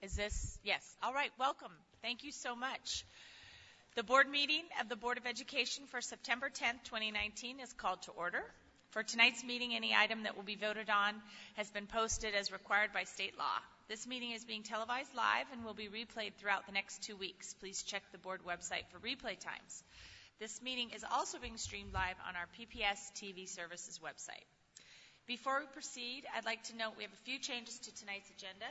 Is this? Yes. All right. Welcome. Thank you so much. The board meeting of the Board of Education for September 10th, 2019 is called to order. For tonight's meeting, any item that will be voted on has been posted as required by state law. This meeting is being televised live and will be replayed throughout the next 2 weeks. Please check the board website for replay times. This meeting is also being streamed live on our PPS TV services website. Before we proceed, I'd like to note we have a few changes to tonight's agenda.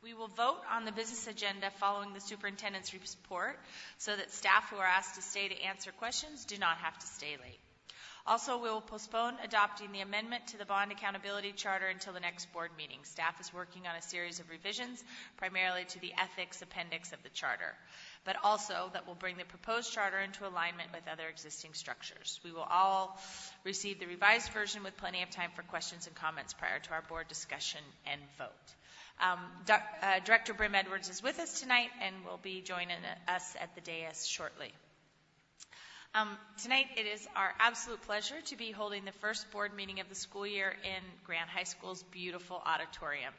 We will vote on the business agenda following the superintendent's report so that staff who are asked to stay to answer questions do not have to stay late. Also, we will postpone adopting the amendment to the Bond Accountability Charter until the next board meeting. Staff is working on a series of revisions, primarily to the ethics appendix of the charter, but also that will bring the proposed charter into alignment with other existing structures. We will all receive the revised version with plenty of time for questions and comments prior to our board discussion and vote. Director Brim Edwards is with us tonight and will be joining us at the dais shortly. Tonight it is our absolute pleasure to be holding the first board meeting of the school year in Grant High School's beautiful auditorium.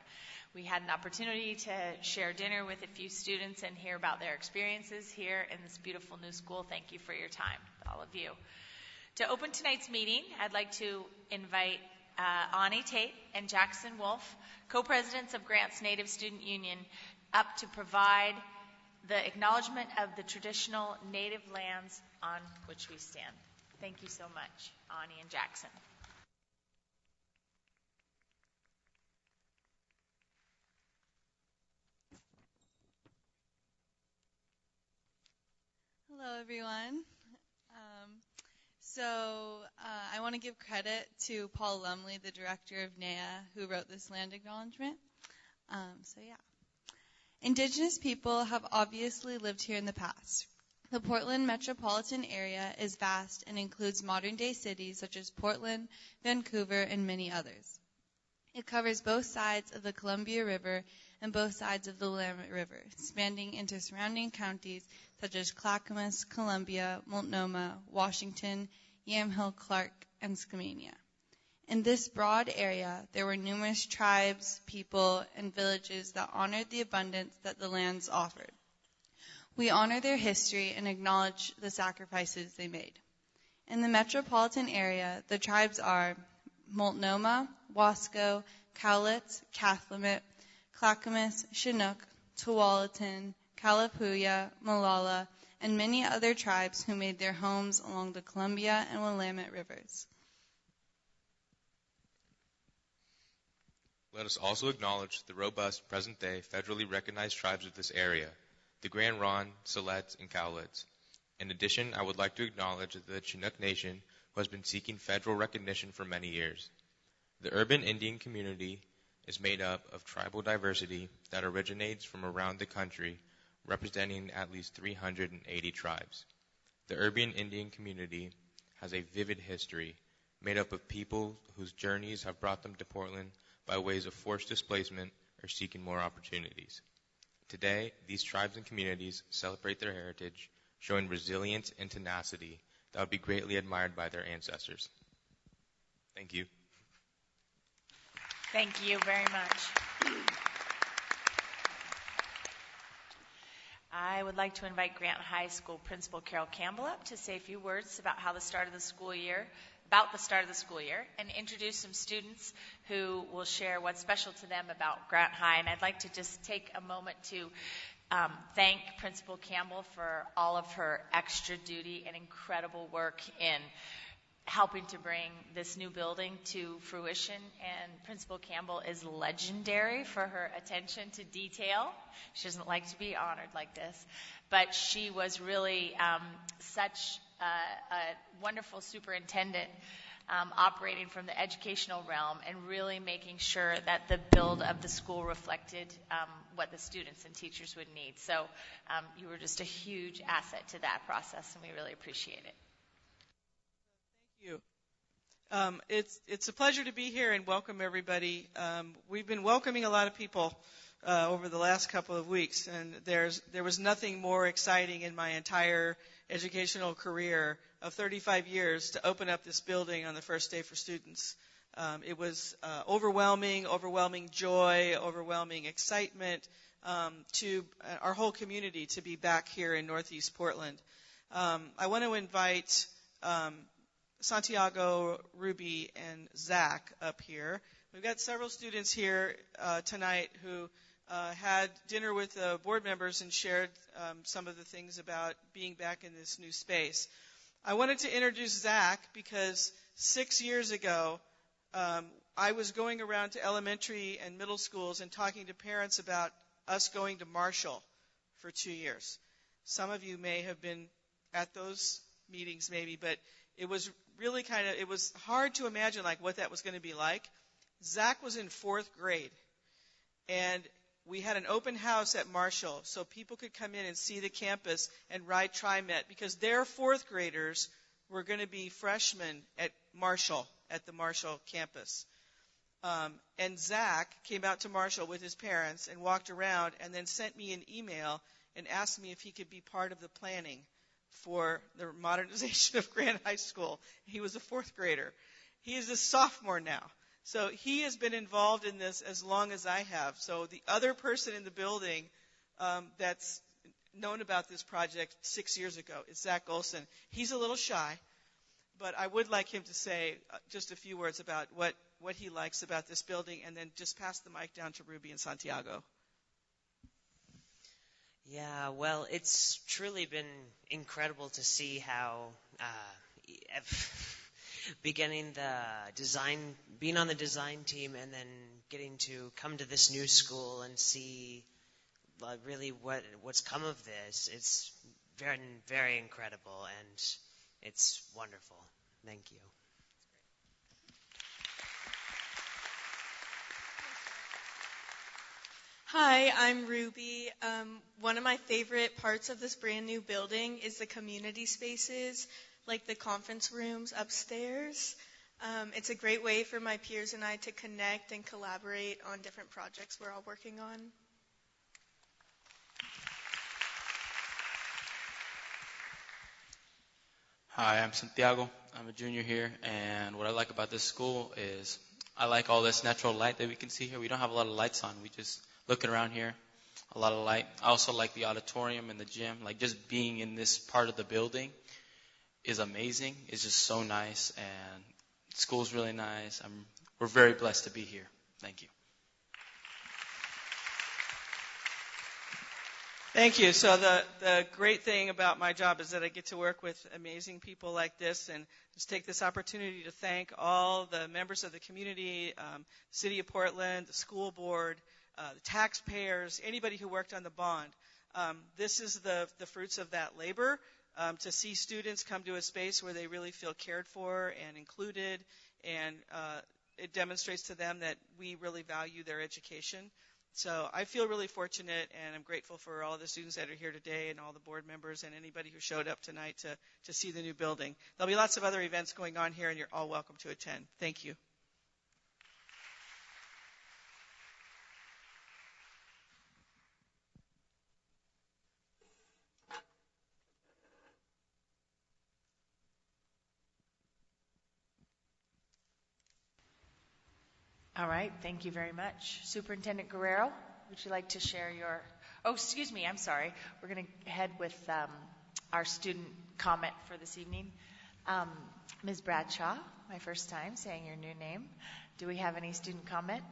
We had an opportunity to share dinner with a few students and hear about their experiences here in this beautiful new school. Thank you for your time, all of you. To open tonight's meeting, I'd like to invite Ani Tate and Jackson Wolf, co-presidents of Grant's Native Student Union, up to provide the acknowledgement of the traditional native lands on which we stand. Thank you so much, Ani and Jackson. Hello, everyone. I want to give credit to Paul Lumley, the director of NAEA, who wrote this land acknowledgement. Indigenous people have obviously lived here in the past. The Portland metropolitan area is vast and includes modern-day cities such as Portland, Vancouver, and many others. It covers both sides of the Columbia River and both sides of the Willamette River, spanning into surrounding counties such as Clackamas, Columbia, Multnomah, Washington, Yamhill, Clark, and Skamania. In this broad area, there were numerous tribes, people, and villages that honored the abundance that the lands offered. We honor their history and acknowledge the sacrifices they made. In the metropolitan area, the tribes are Multnomah, Wasco, Cowlitz, Cathlamet, Clackamas, Chinook, Tualatin, Kalapuya, Molalla, and many other tribes who made their homes along the Columbia and Willamette rivers. Let us also acknowledge the robust present-day federally recognized tribes of this area, the Grand Ronde, Siletz, and Cowlitz. In addition, I would like to acknowledge the Chinook Nation, who has been seeking federal recognition for many years. The urban Indian community is made up of tribal diversity that originates from around the country, representing at least 380 tribes. The urban Indian community has a vivid history, made up of people whose journeys have brought them to Portland by ways of forced displacement or seeking more opportunities. Today, these tribes and communities celebrate their heritage, showing resilience and tenacity that would be greatly admired by their ancestors. Thank you. Thank you very much. I would like to invite Grant High School Principal Carol Campbell up to say a few words about the start of the school year, and introduce some students who will share what's special to them about Grant High. And I'd like to just take a moment to thank Principal Campbell for all of her extra duty and incredible work in helping to bring this new building to fruition. And Principal Campbell is legendary for her attention to detail. She doesn't like to be honored like this, but she was really such a wonderful superintendent, operating from the educational realm and really making sure that the build of the school reflected what the students and teachers would need. So you were just a huge asset to that process, and we really appreciate it. Thank you. It's a pleasure to be here and welcome everybody. We've been welcoming a lot of people over the last couple of weeks, and there was nothing more exciting in my entire educational career of 35 years to open up this building on the first day for students. It was overwhelming joy, overwhelming excitement, to our whole community to be back here in Northeast Portland. I want to invite Santiago, Ruby, and Zach up here. We've got several students here tonight who had dinner with board members and shared some of the things about being back in this new space. I wanted to introduce Zach because 6 years ago, I was going around to elementary and middle schools and talking to parents about us going to Marshall for 2 years. Some of you may have been at those meetings maybe, but it was really it was hard to imagine like what that was going to be like. Zach was in 4th grade, and we had an open house at Marshall so people could come in and see the campus and ride TriMet because their 4th graders were going to be freshmen at Marshall, at the Marshall campus. And Zach came out to Marshall with his parents and walked around and then sent me an email and asked me if he could be part of the planning for the modernization of Grant High School. He was a 4th grader. He is a sophomore now. So he has been involved in this as long as I have. So the other person in the building that's known about this project 6 years ago is Zach Olson. He's a little shy, but I would like him to say just a few words about what he likes about this building, and then just pass the mic down to Ruby and Santiago. Yeah, well, it's truly been incredible to see how being on the design team and then getting to come to this new school and see really what's come of this. It's very, very incredible, and it's wonderful. Thank you. Hi, I'm Ruby. One of my favorite parts of this brand new building is the community spaces, like the conference rooms upstairs. It's a great way for my peers and I to connect and collaborate on different projects we're all working on. Hi, I'm Santiago. I'm a junior here, and what I like about this school is I like all this natural light that we can see here. We don't have a lot of lights on. We just looking around here, a lot of light. I also like the auditorium and the gym. Like just being in this part of the building is amazing. It's just so nice, and school's really nice. We're very blessed to be here. Thank you. Thank you. So the great thing about my job is that I get to work with amazing people like this, and just take this opportunity to thank all the members of the community, City of Portland, the school board, the taxpayers, anybody who worked on the bond. This is the fruits of that labor, to see students come to a space where they really feel cared for and included, and it demonstrates to them that we really value their education. So I feel really fortunate, and I'm grateful for all the students that are here today and all the board members and anybody who showed up tonight to see the new building. There'll be lots of other events going on here, and you're all welcome to attend. Thank you. All right, thank you very much. Superintendent Guerrero, would you like to share your... Oh, excuse me, I'm sorry. We're going to head with our student comment for this evening. Ms. Bradshaw, my first time saying your new name. Do we have any student comment?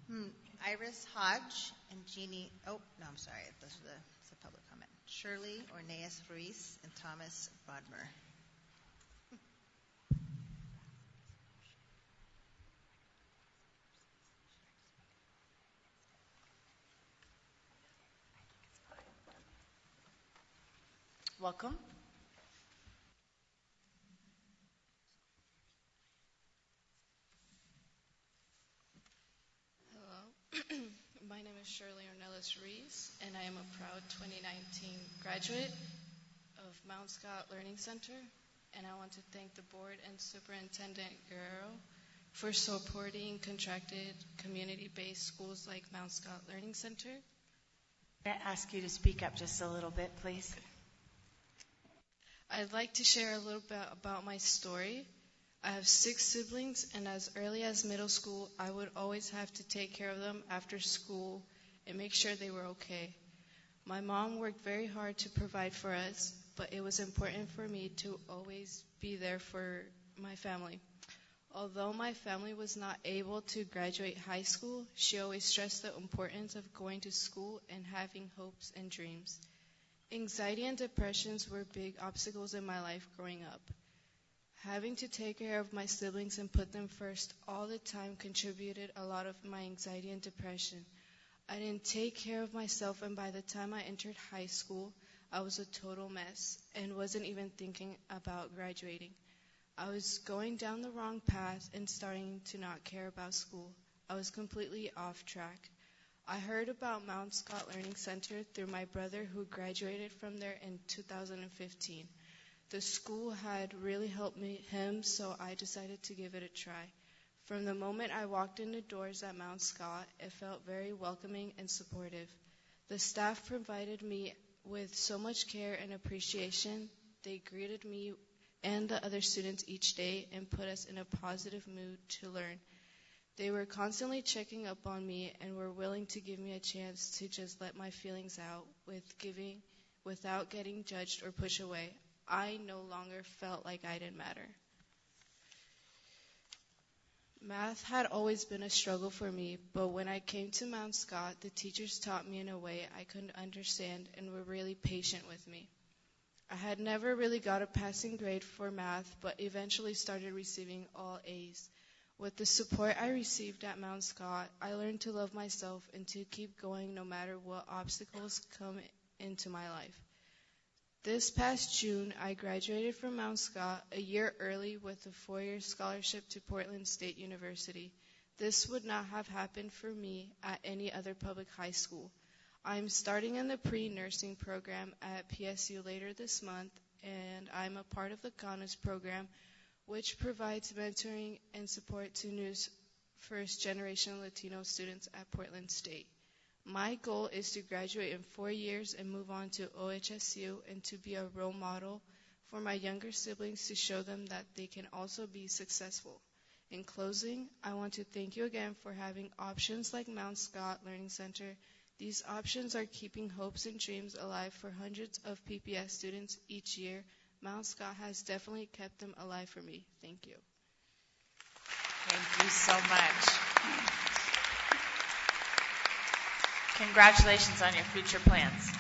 Yes. Iris Hodge and Jeannie... Oh, no, I'm sorry. It's a public comment. Shirley Orneas Ruiz and Thomas Bodmer. Welcome. Hello. My name is Shirley Ornelas Ruiz, and I am a proud 2019 graduate of Mount Scott Learning Center. And I want to thank the board and Superintendent Guerrero for supporting contracted community-based schools like Mount Scott Learning Center. May I ask you to speak up just a little bit, please? I'd like to share a little bit about my story. I have 6 siblings, and as early as middle school, I would always have to take care of them after school and make sure they were okay. My mom worked very hard to provide for us, but it was important for me to always be there for my family. Although my family was not able to graduate high school, she always stressed the importance of going to school and having hopes and dreams. Anxiety and depressions were big obstacles in my life growing up. Having to take care of my siblings and put them first all the time contributed a lot of my anxiety and depression. I didn't take care of myself, and by the time I entered high school, I was a total mess and wasn't even thinking about graduating. I was going down the wrong path and starting to not care about school. I was completely off track. I heard about Mount Scott Learning Center through my brother who graduated from there in 2015. The school had really helped him, so I decided to give it a try. From the moment I walked in the doors at Mount Scott, it felt very welcoming and supportive. The staff provided me with so much care and appreciation. They greeted me and the other students each day and put us in a positive mood to learn. They were constantly checking up on me and were willing to give me a chance to just let my feelings out without getting judged or pushed away. I no longer felt like I didn't matter. Math had always been a struggle for me, but when I came to Mount Scott, the teachers taught me in a way I couldn't understand and were really patient with me. I had never really got a passing grade for math, but eventually started receiving all A's. With the support I received at Mount Scott, I learned to love myself and to keep going no matter what obstacles come into my life. This past June, I graduated from Mount Scott a year early with a 4-year scholarship to Portland State University. This would not have happened for me at any other public high school. I'm starting in the pre-nursing program at PSU later this month, and I'm a part of the Honors program, which provides mentoring and support to new first-generation Latino students at Portland State. My goal is to graduate in 4 years and move on to OHSU and to be a role model for my younger siblings to show them that they can also be successful. In closing, I want to thank you again for having options like Mount Scott Learning Center. These options are keeping hopes and dreams alive for hundreds of PPS students each year. Mount Scott has definitely kept them alive for me. Thank you. Thank you so much. Congratulations on your future plans.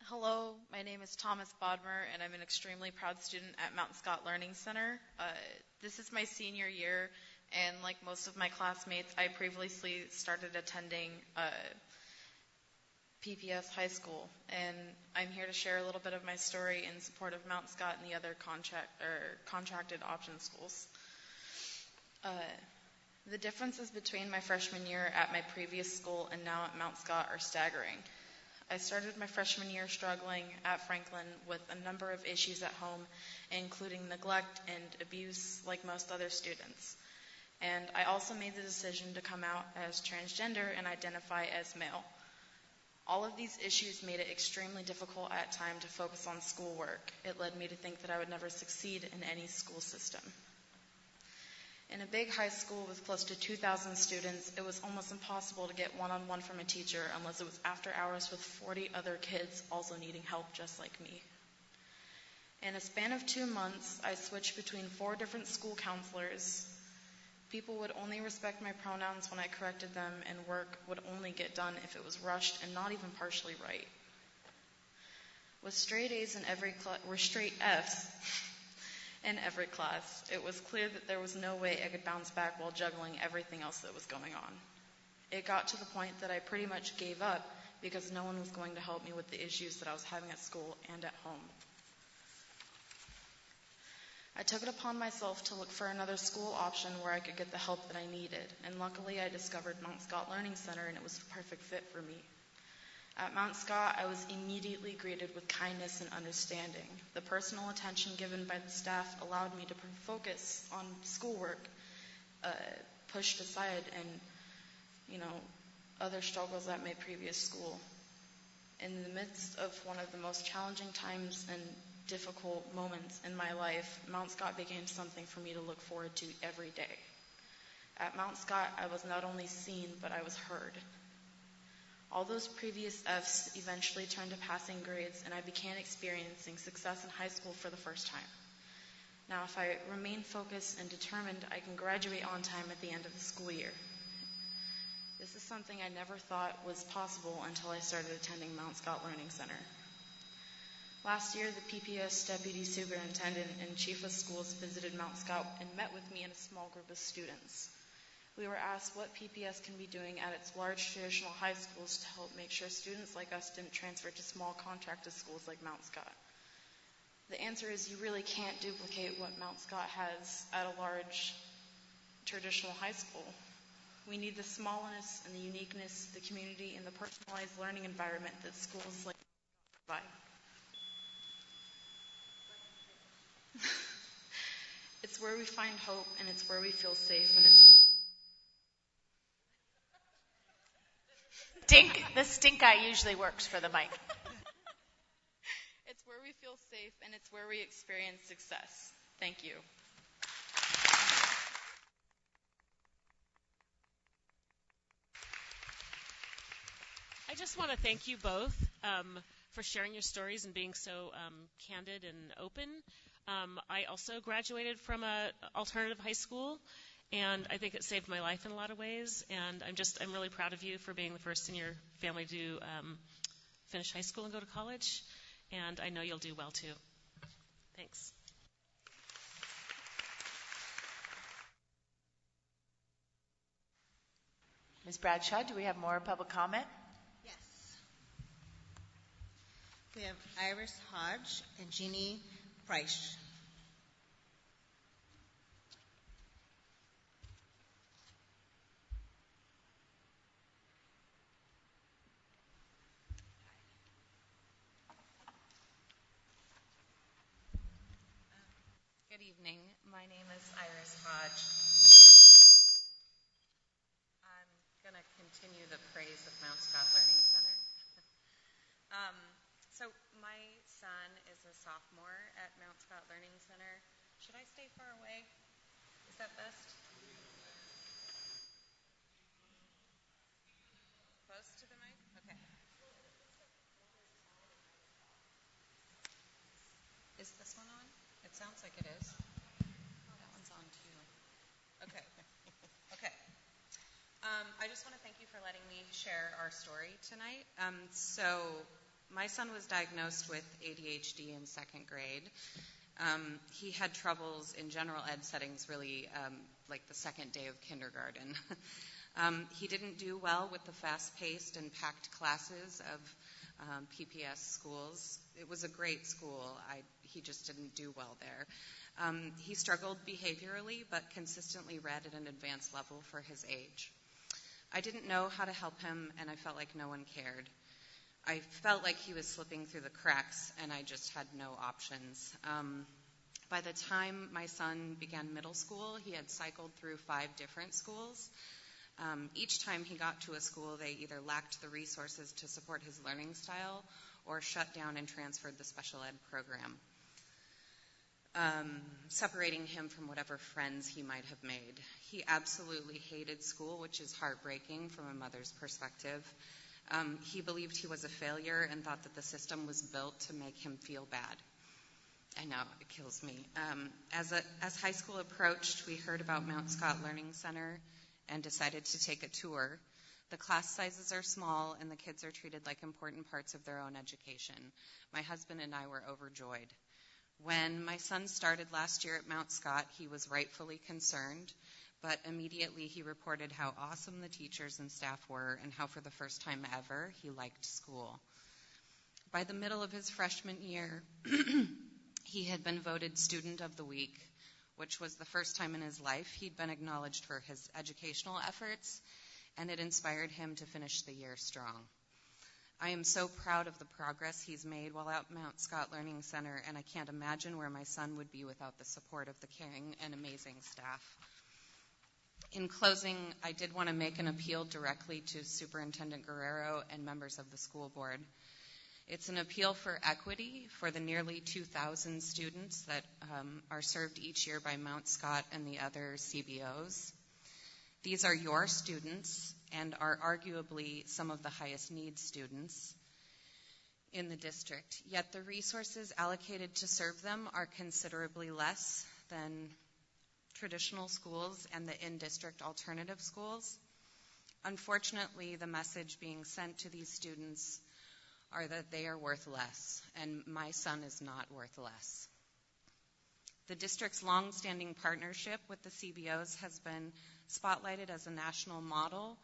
Hello, my name is Thomas Bodmer, and I'm an extremely proud student at Mount Scott Learning Center. This is my senior year, and like most of my classmates, I previously started attending PPS High School, and I'm here to share a little bit of my story in support of Mount Scott and the other contracted option schools. The differences between my freshman year at my previous school and now at Mount Scott are staggering. I started my freshman year struggling at Franklin with a number of issues at home, including neglect and abuse like most other students. And I also made the decision to come out as transgender and identify as male. All of these issues made it extremely difficult at times to focus on schoolwork. It led me to think that I would never succeed in any school system. In a big high school with close to 2,000 students, it was almost impossible to get one-on-one from a teacher unless it was after hours with 40 other kids also needing help just like me. In a span of 2 months, I switched between 4 different school counselors. People would only respect my pronouns when I corrected them, and work would only get done if it was rushed and not even partially right. With straight A's in every straight F's in every class, it was clear that there was no way I could bounce back while juggling everything else that was going on. It got to the point that I pretty much gave up because no one was going to help me with the issues that I was having at school and at home. I took it upon myself to look for another school option where I could get the help that I needed, and luckily I discovered Mount Scott Learning Center, and it was the perfect fit for me. At Mount Scott, I was immediately greeted with kindness and understanding. The personal attention given by the staff allowed me to focus on schoolwork, pushed aside, and, other struggles at my previous school. In the midst of one of the most challenging times and difficult moments in my life, Mount Scott became something for me to look forward to every day. At Mount Scott, I was not only seen, but I was heard. All those previous Fs eventually turned to passing grades, and I began experiencing success in high school for the first time. Now, if I remain focused and determined, I can graduate on time at the end of the school year. This is something I never thought was possible until I started attending Mount Scott Learning Center. Last year, the PPS Deputy Superintendent and Chief of Schools visited Mount Scott and met with me and a small group of students. We were asked what PPS can be doing at its large traditional high schools to help make sure students like us didn't transfer to small contracted schools like Mount Scott. The answer is you really can't duplicate what Mount Scott has at a large traditional high school. We need the smallness and the uniqueness, the community, and the personalized learning environment that schools like provide. It's where we find hope, and it's where we feel safe, and it's The stink eye usually works for the mic. It's where we feel safe, and it's where we experience success. Thank you. I just want to thank you both for sharing your stories and being so candid and open. I also graduated from an alternative high school, and I think it saved my life in a lot of ways. And I'm really proud of you for being the first in your family to finish high school and go to college. And I know you'll do well too. Thanks. Ms. Bradshaw, do we have more public comment? Yes. We have Iris Hodge and Jeannie Price. Good evening. My name is Iris Hodge. I'm going to continue the praise of Mount Scott Learning Center. So my son is a sophomore at Mount Scott Learning Center. Should I stay far away? Is that best? Close to the mic? Okay. Is this one on? It sounds like it is. That one's on too. Okay. Okay. I just want to thank you for letting me share our story tonight. So my son was diagnosed with ADHD in second grade. He had troubles in general ed settings really like the second day of kindergarten. He didn't do well with the fast-paced and packed classes of PPS schools. It was a great school. He just didn't do well there. He struggled behaviorally, but consistently read at an advanced level for his age. I didn't know how to help him, and I felt like no one cared. I felt like he was slipping through the cracks, and I just had no options. By the time my son began middle school, he had cycled through 5 different schools. Each time he got to a school, they either lacked the resources to support his learning style or shut down and transferred the special ed program, separating him from whatever friends he might have made. He absolutely hated school, which is heartbreaking from a mother's perspective. He believed he was a failure and thought that the system was built to make him feel bad. I know, it kills me. As high school approached, we heard about Mount Scott Learning Center and decided to take a tour. The class sizes are small, and the kids are treated like important parts of their own education. My husband and I were overjoyed. When my son started last year at Mount Scott, he was rightfully concerned, but immediately he reported how awesome the teachers and staff were and how for the first time ever he liked school. By the middle of his freshman year, he had been voted Student of the Week, which was the first time in his life he'd been acknowledged for his educational efforts, and it inspired him to finish the year strong. I am so proud of the progress he's made while at Mount Scott Learning Center, and I can't imagine where my son would be without the support of the caring and amazing staff. In closing, I did want to make an appeal directly to Superintendent Guerrero and members of the school board. It's an appeal for equity for the nearly 2,000 students that are served each year by Mount Scott and the other CBOs. These are your students and are arguably some of the highest need students in the district, yet the resources allocated to serve them are considerably less than traditional schools and the in-district alternative schools. Unfortunately, the message being sent to these students are that they are worth less, and my son is not worth less. The district's long-standing partnership with the CBOs has been spotlighted as a national model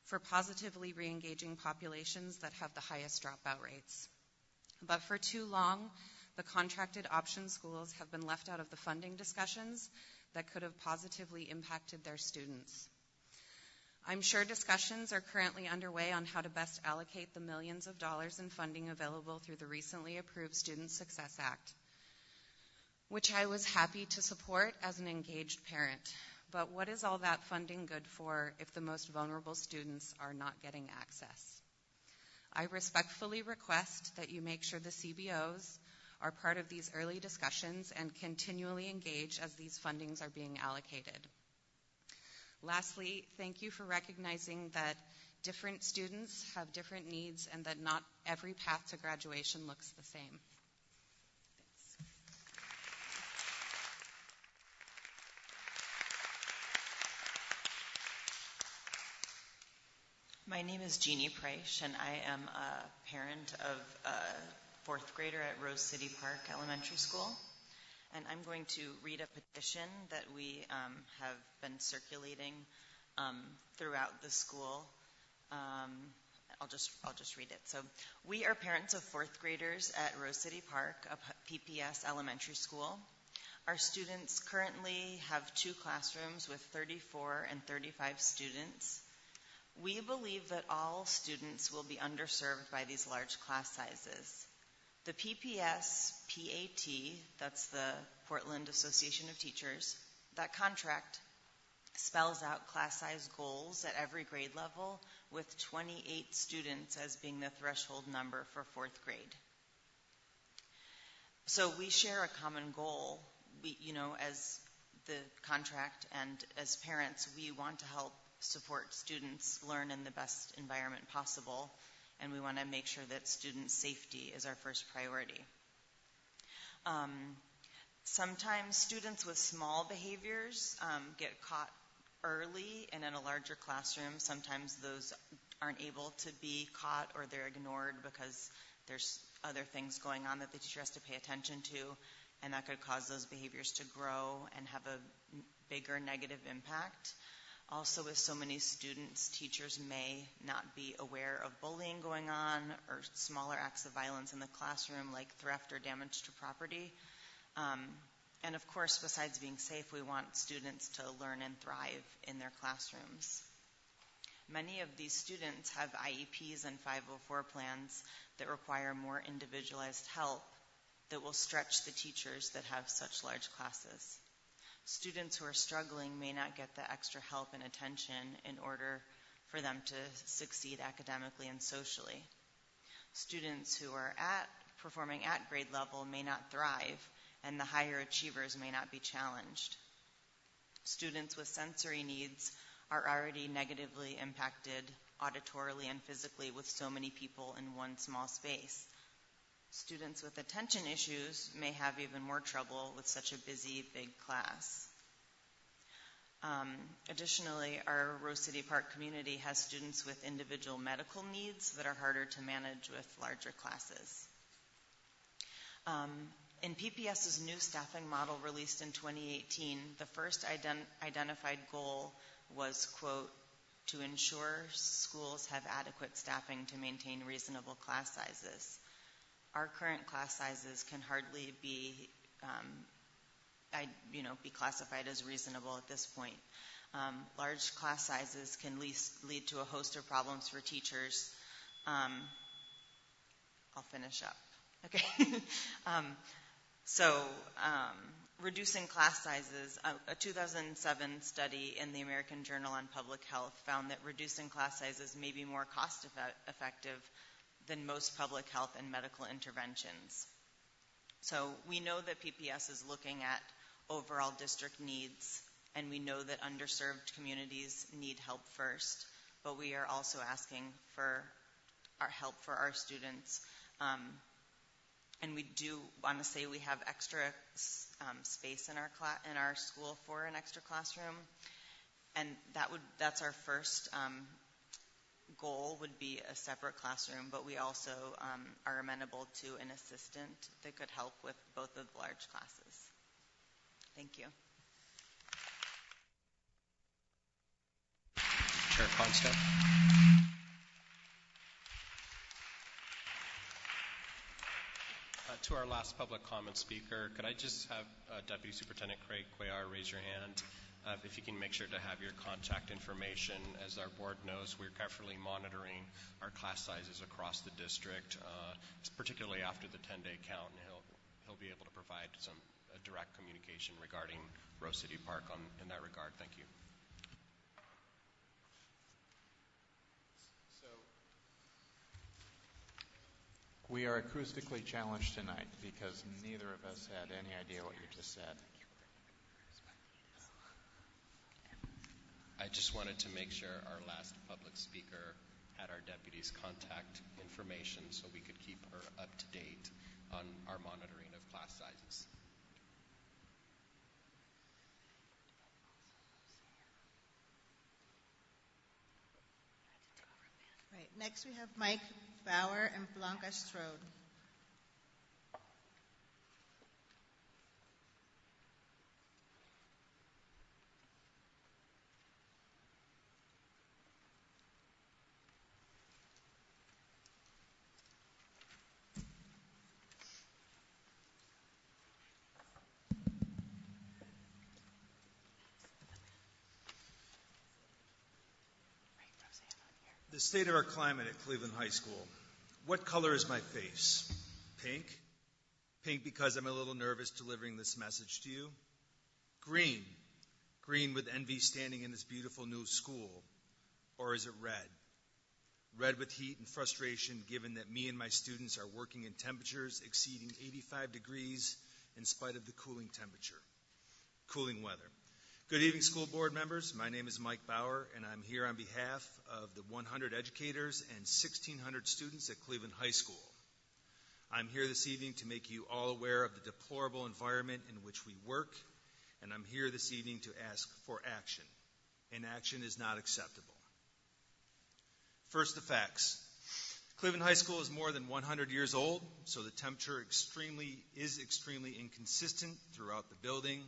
for positively re-engaging populations that have the highest dropout rates. But for too long, the contracted option schools have been left out of the funding discussions that could have positively impacted their students. I'm sure discussions are currently underway on how to best allocate the millions of dollars in funding available through the recently approved Student Success Act, which I was happy to support as an engaged parent. But what is all that funding good for if the most vulnerable students are not getting access? I respectfully request that you make sure the CBOs are part of these early discussions and continually engage as these fundings are being allocated. Lastly, thank you for recognizing that different students have different needs and that not every path to graduation looks the same. My name is Jeannie Price, and I am a parent of a fourth grader at Rose City Park Elementary School. And I'm going to read a petition that we have been circulating throughout the school. I'll just read it. So, we are parents of fourth graders at Rose City Park, a PPS elementary school. Our students currently have 2 classrooms with 34 and 35 students. We believe that all students will be underserved by these large class sizes. The PPS PAT, that's the Portland Association of Teachers, that contract spells out class size goals at every grade level, with 28 students as being the threshold number for fourth grade. So we share a common goal. As the contract and as parents, we want to help support students learn in the best environment possible, and we want to make sure that student safety is our first priority. Sometimes students with small behaviors get caught early and in a larger classroom. Sometimes those aren't able to be caught, or they're ignored because there's other things going on that the teacher has to pay attention to, and that could cause those behaviors to grow and have a bigger negative impact. Also, with so many students, teachers may not be aware of bullying going on or smaller acts of violence in the classroom, like theft or damage to property. And of course, besides being safe, we want students to learn and thrive in their classrooms. Many of these students have IEPs and 504 plans that require more individualized help that will stretch the teachers that have such large classes. Students who are struggling may not get the extra help and attention in order for them to succeed academically and socially. Students who are performing at grade level may not thrive, and the higher achievers may not be challenged. Students with sensory needs are already negatively impacted auditorily and physically with so many people in one small space. Students with attention issues may have even more trouble with such a busy, big class. Additionally, our Rose City Park community has students with individual medical needs that are harder to manage with larger classes. In PPS's new staffing model released in 2018, the first identified goal was, quote, to ensure schools have adequate staffing to maintain reasonable class sizes. Our current class sizes can hardly be classified as reasonable at this point. Large class sizes can lead to a host of problems for teachers. I'll finish up. Okay. Reducing class sizes, a 2007 study in the American Journal on Public Health found that reducing class sizes may be more cost effective than most public health and medical interventions. So we know that PPS is looking at overall district needs and we know that underserved communities need help first, but we are also asking for our help for our students. And we do want to say we have extra space in our school for an extra classroom, and that's our first goal would be a separate classroom, but we also are amenable to an assistant that could help with both of the large classes. Thank you. Chair Constep. To our last public comment speaker, could I just have Deputy Superintendent Craig Cuellar raise your hand? If you can make sure to have your contact information. As our board knows, we're carefully monitoring our class sizes across the district, particularly after the 10-day count, and he'll be able to provide some direct communication regarding Rose City Park in that regard. Thank you. We are acoustically challenged tonight because neither of us had any idea what you just said. I just wanted to make sure our last public speaker had our deputy's contact information so we could keep her up to date on our monitoring of class sizes. Right. Next we have Mike Bauer and Blanca Strode. The state of our climate at Cleveland High School. What color is my face? Pink? Pink because I'm a little nervous delivering this message to you. Green? Green with envy standing in this beautiful new school. Or is it red? Red with heat and frustration given that me and my students are working in temperatures exceeding 85 degrees in spite of the cooling weather. Good evening, school board members. My name is Mike Bauer, and I'm here on behalf of the 100 educators and 1,600 students at Cleveland High School. I'm here this evening to make you all aware of the deplorable environment in which we work, and I'm here this evening to ask for action. Inaction is not acceptable. First, the facts. Cleveland High School is more than 100 years old, so the temperature is extremely inconsistent throughout the building.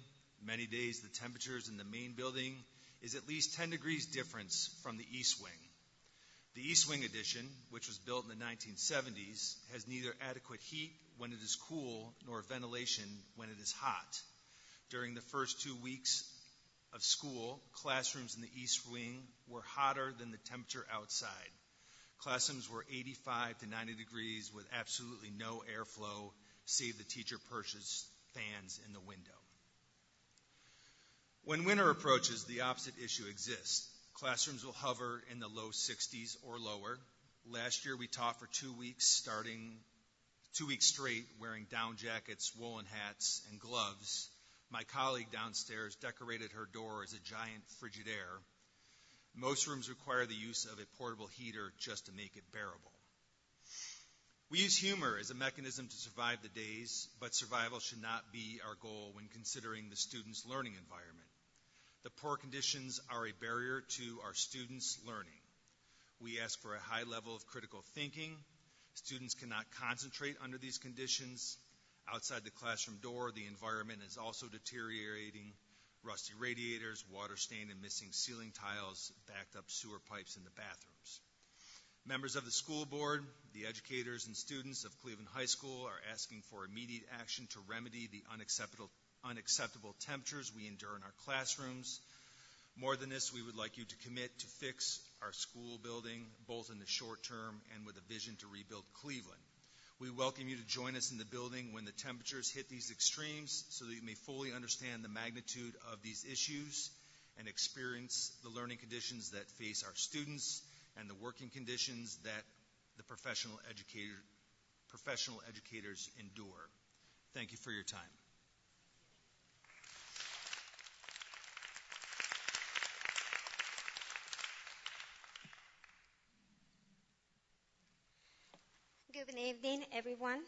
Many days the temperatures in the main building is at least 10 degrees difference from the East Wing. The East Wing addition, which was built in the 1970s, has neither adequate heat when it is cool nor ventilation when it is hot. During the first 2 weeks of school, classrooms in the East Wing were hotter than the temperature outside. Classrooms were 85 to 90 degrees with absolutely no airflow, save the teacher purchased fans in the window. When winter approaches, the opposite issue exists. Classrooms will hover in the low 60s or lower. Last year we taught for 2 weeks, starting 2 weeks straight, wearing down jackets, woolen hats, and gloves. My colleague downstairs decorated her door as a giant Frigidaire. Most rooms require the use of a portable heater just to make it bearable. We use humor as a mechanism to survive the days, but survival should not be our goal when considering the students' learning environment. The poor conditions are a barrier to our students' learning. We ask for a high level of critical thinking. Students cannot concentrate under these conditions. Outside the classroom door, the environment is also deteriorating. Rusty radiators, water stained and missing ceiling tiles, backed up sewer pipes in the bathrooms. Members of the school board, the educators and students of Cleveland High School are asking for immediate action to remedy the unacceptable temperatures we endure in our classrooms. More than this, we would like you to commit to fix our school building, both in the short term and with a vision to rebuild Cleveland. We welcome you to join us in the building when the temperatures hit these extremes so that you may fully understand the magnitude of these issues and experience the learning conditions that face our students and the working conditions that the professional educators endure. Thank you for your time. Good evening, everyone.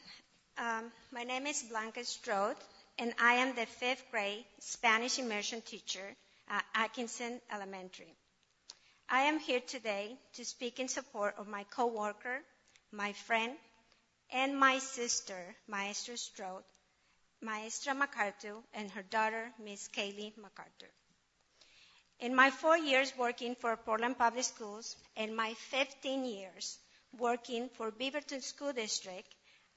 My name is Blanca Strode, and I am the 5th grade Spanish immersion teacher at Atkinson Elementary. I am here today to speak in support of my coworker, my friend, and my sister, Maestra Strode, Maestra MacArthur, and her daughter, Miss Kaylee MacArthur. In my 4 years working for Portland Public Schools and my 15 years working for Beaverton School District,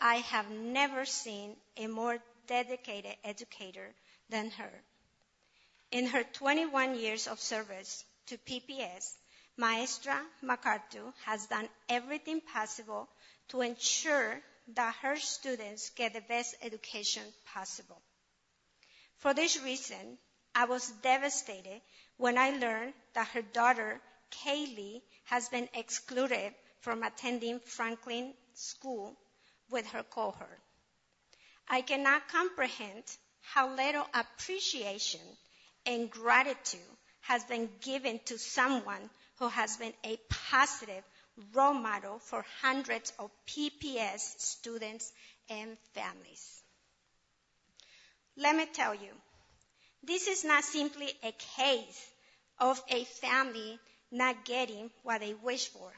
I have never seen a more dedicated educator than her. In her 21 years of service to PPS, Maestra MacArthur has done everything possible to ensure that her students get the best education possible. For this reason, I was devastated when I learned that her daughter, Kaylee, has been excluded from attending Franklin School with her cohort. I cannot comprehend how little appreciation and gratitude has been given to someone who has been a positive role model for hundreds of PPS students and families. Let me tell you, this is not simply a case of a family not getting what they wish for.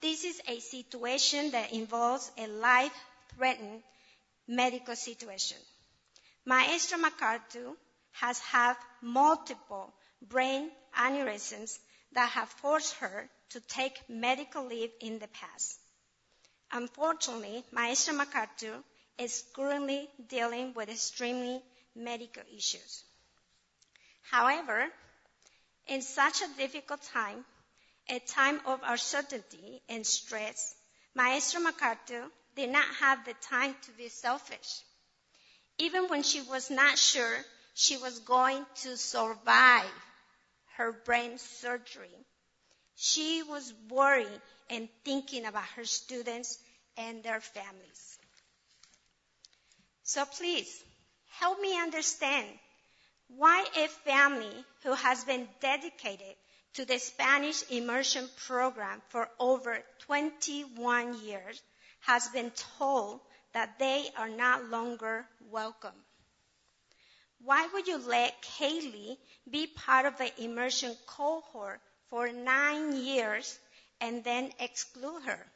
This is a situation that involves a life-threatening medical situation. Maestra MacArthur has had multiple brain aneurysms that have forced her to take medical leave in the past. Unfortunately, Maestra MacArthur is currently dealing with extremely medical issues. However, in such a difficult time, a time of uncertainty and stress, Maestra MacArthur did not have the time to be selfish. Even when she was not sure she was going to survive her brain surgery, she was worried and thinking about her students and their families. So please, help me understand why a family who has been dedicated to the Spanish immersion program for over 21 years has been told that they are not longer welcome. Why would you let Kaylee be part of the immersion cohort for 9 years and then exclude her?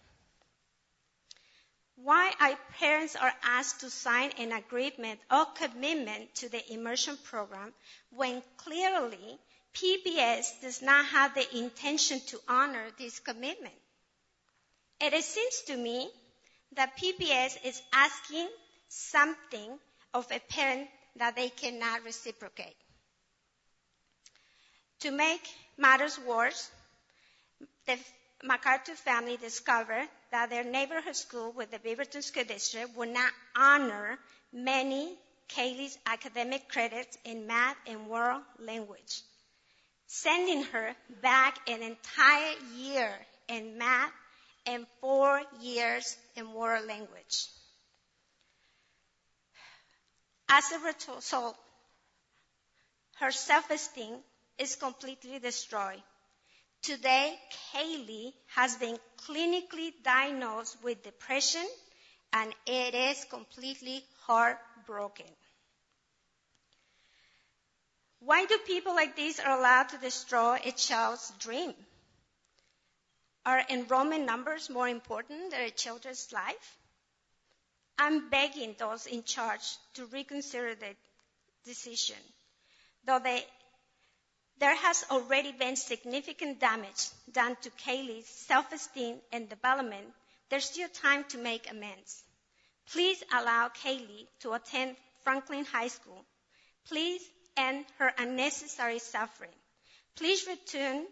Why our parents are asked to sign an agreement or commitment to the immersion program when clearly PBS does not have the intention to honor this commitment? It seems to me that PBS is asking something of a parent that they cannot reciprocate. To make matters worse, the MacArthur family discovered that their neighborhood school with the Beaverton School District would not honor many Kaylee's academic credits in math and world language, sending her back an entire year in math and 4 years in world language. As a result, her self-esteem is completely destroyed. Today, Kaylee has been clinically diagnosed with depression, and it is completely heartbroken. Why do people like this are allowed to destroy a child's dream? Are enrollment numbers more important than a child's life? I'm begging those in charge to reconsider the decision. Though there has already been significant damage done to Kaylee's self-esteem and development, there's still time to make amends. Please allow Kaylee to attend Franklin High School. Please end her unnecessary suffering. Please return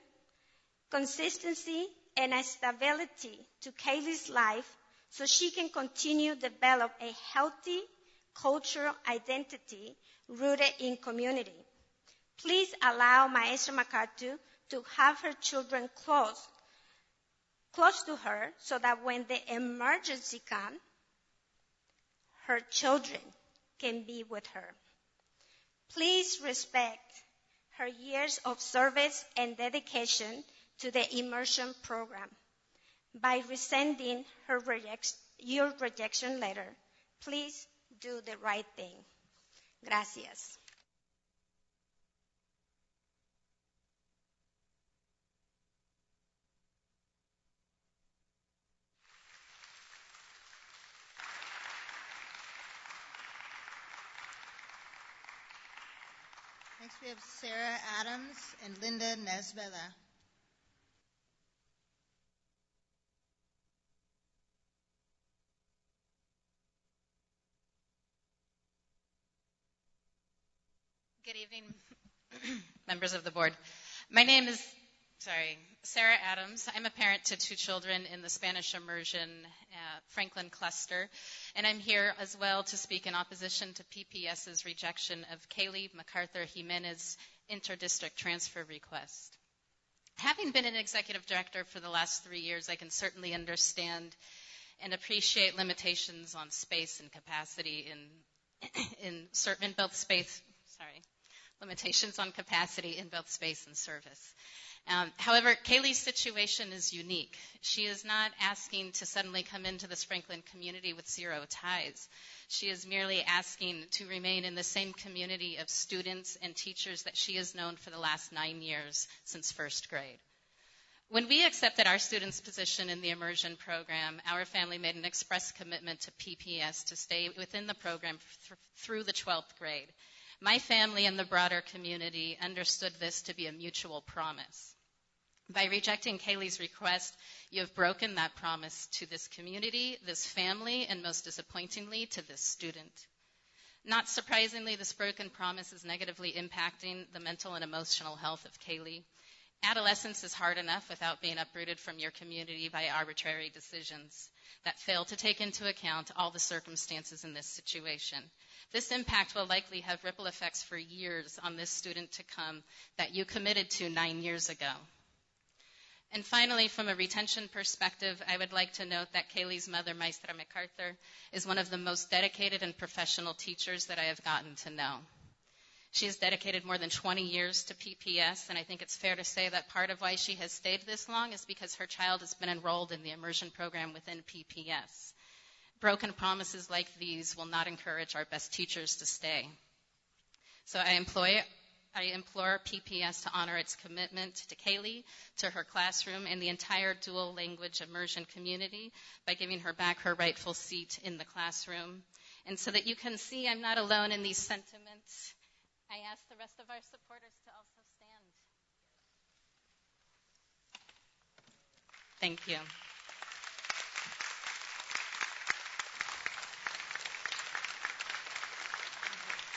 consistency and stability to Kaylee's life so she can continue to develop a healthy cultural identity rooted in community. Please allow Maestra MacArthur to have her children close to her so that when the emergency comes, her children can be with her. Please respect her years of service and dedication to the immersion program by rescinding her your rejection letter, please do the right thing. Gracias. Next we have Sarah Adams and Linda Nesveda. Good evening, members of the board. My name is, Sarah Adams. I'm a parent to 2 children in the Spanish immersion Franklin cluster, and I'm here as well to speak in opposition to PPS's rejection of Kaylee MacArthur Jimenez's interdistrict transfer request. Having been an executive director for the last 3 years, I can certainly understand and appreciate limitations on space and capacity in both space. Limitations on capacity in both space and service. However, Kaylee's situation is unique. She is not asking to suddenly come into this Franklin community with 0 ties. She is merely asking to remain in the same community of students and teachers that she has known for the last 9 years since first grade. When we accepted our students' position in the immersion program, our family made an express commitment to PPS to stay within the program through the 12th grade. My family and the broader community understood this to be a mutual promise. By rejecting Kaylee's request, you have broken that promise to this community, this family, and most disappointingly, to this student. Not surprisingly, this broken promise is negatively impacting the mental and emotional health of Kaylee. Adolescence is hard enough without being uprooted from your community by arbitrary decisions that fail to take into account all the circumstances in this situation. This impact will likely have ripple effects for years on this student to come that you committed to 9 years ago. And finally, from a retention perspective, I would like to note that Kaylee's mother, Maestra MacArthur, is one of the most dedicated and professional teachers that I have gotten to know. She has dedicated more than 20 years to PPS, and I think it's fair to say that part of why she has stayed this long is because her child has been enrolled in the immersion program within PPS. Broken promises like these will not encourage our best teachers to stay. So I implore PPS to honor its commitment to Kaylee, to her classroom, and the entire dual language immersion community by giving her back her rightful seat in the classroom. And so that you can see I'm not alone in these sentiments, I ask the rest of our supporters to also stand. Thank you.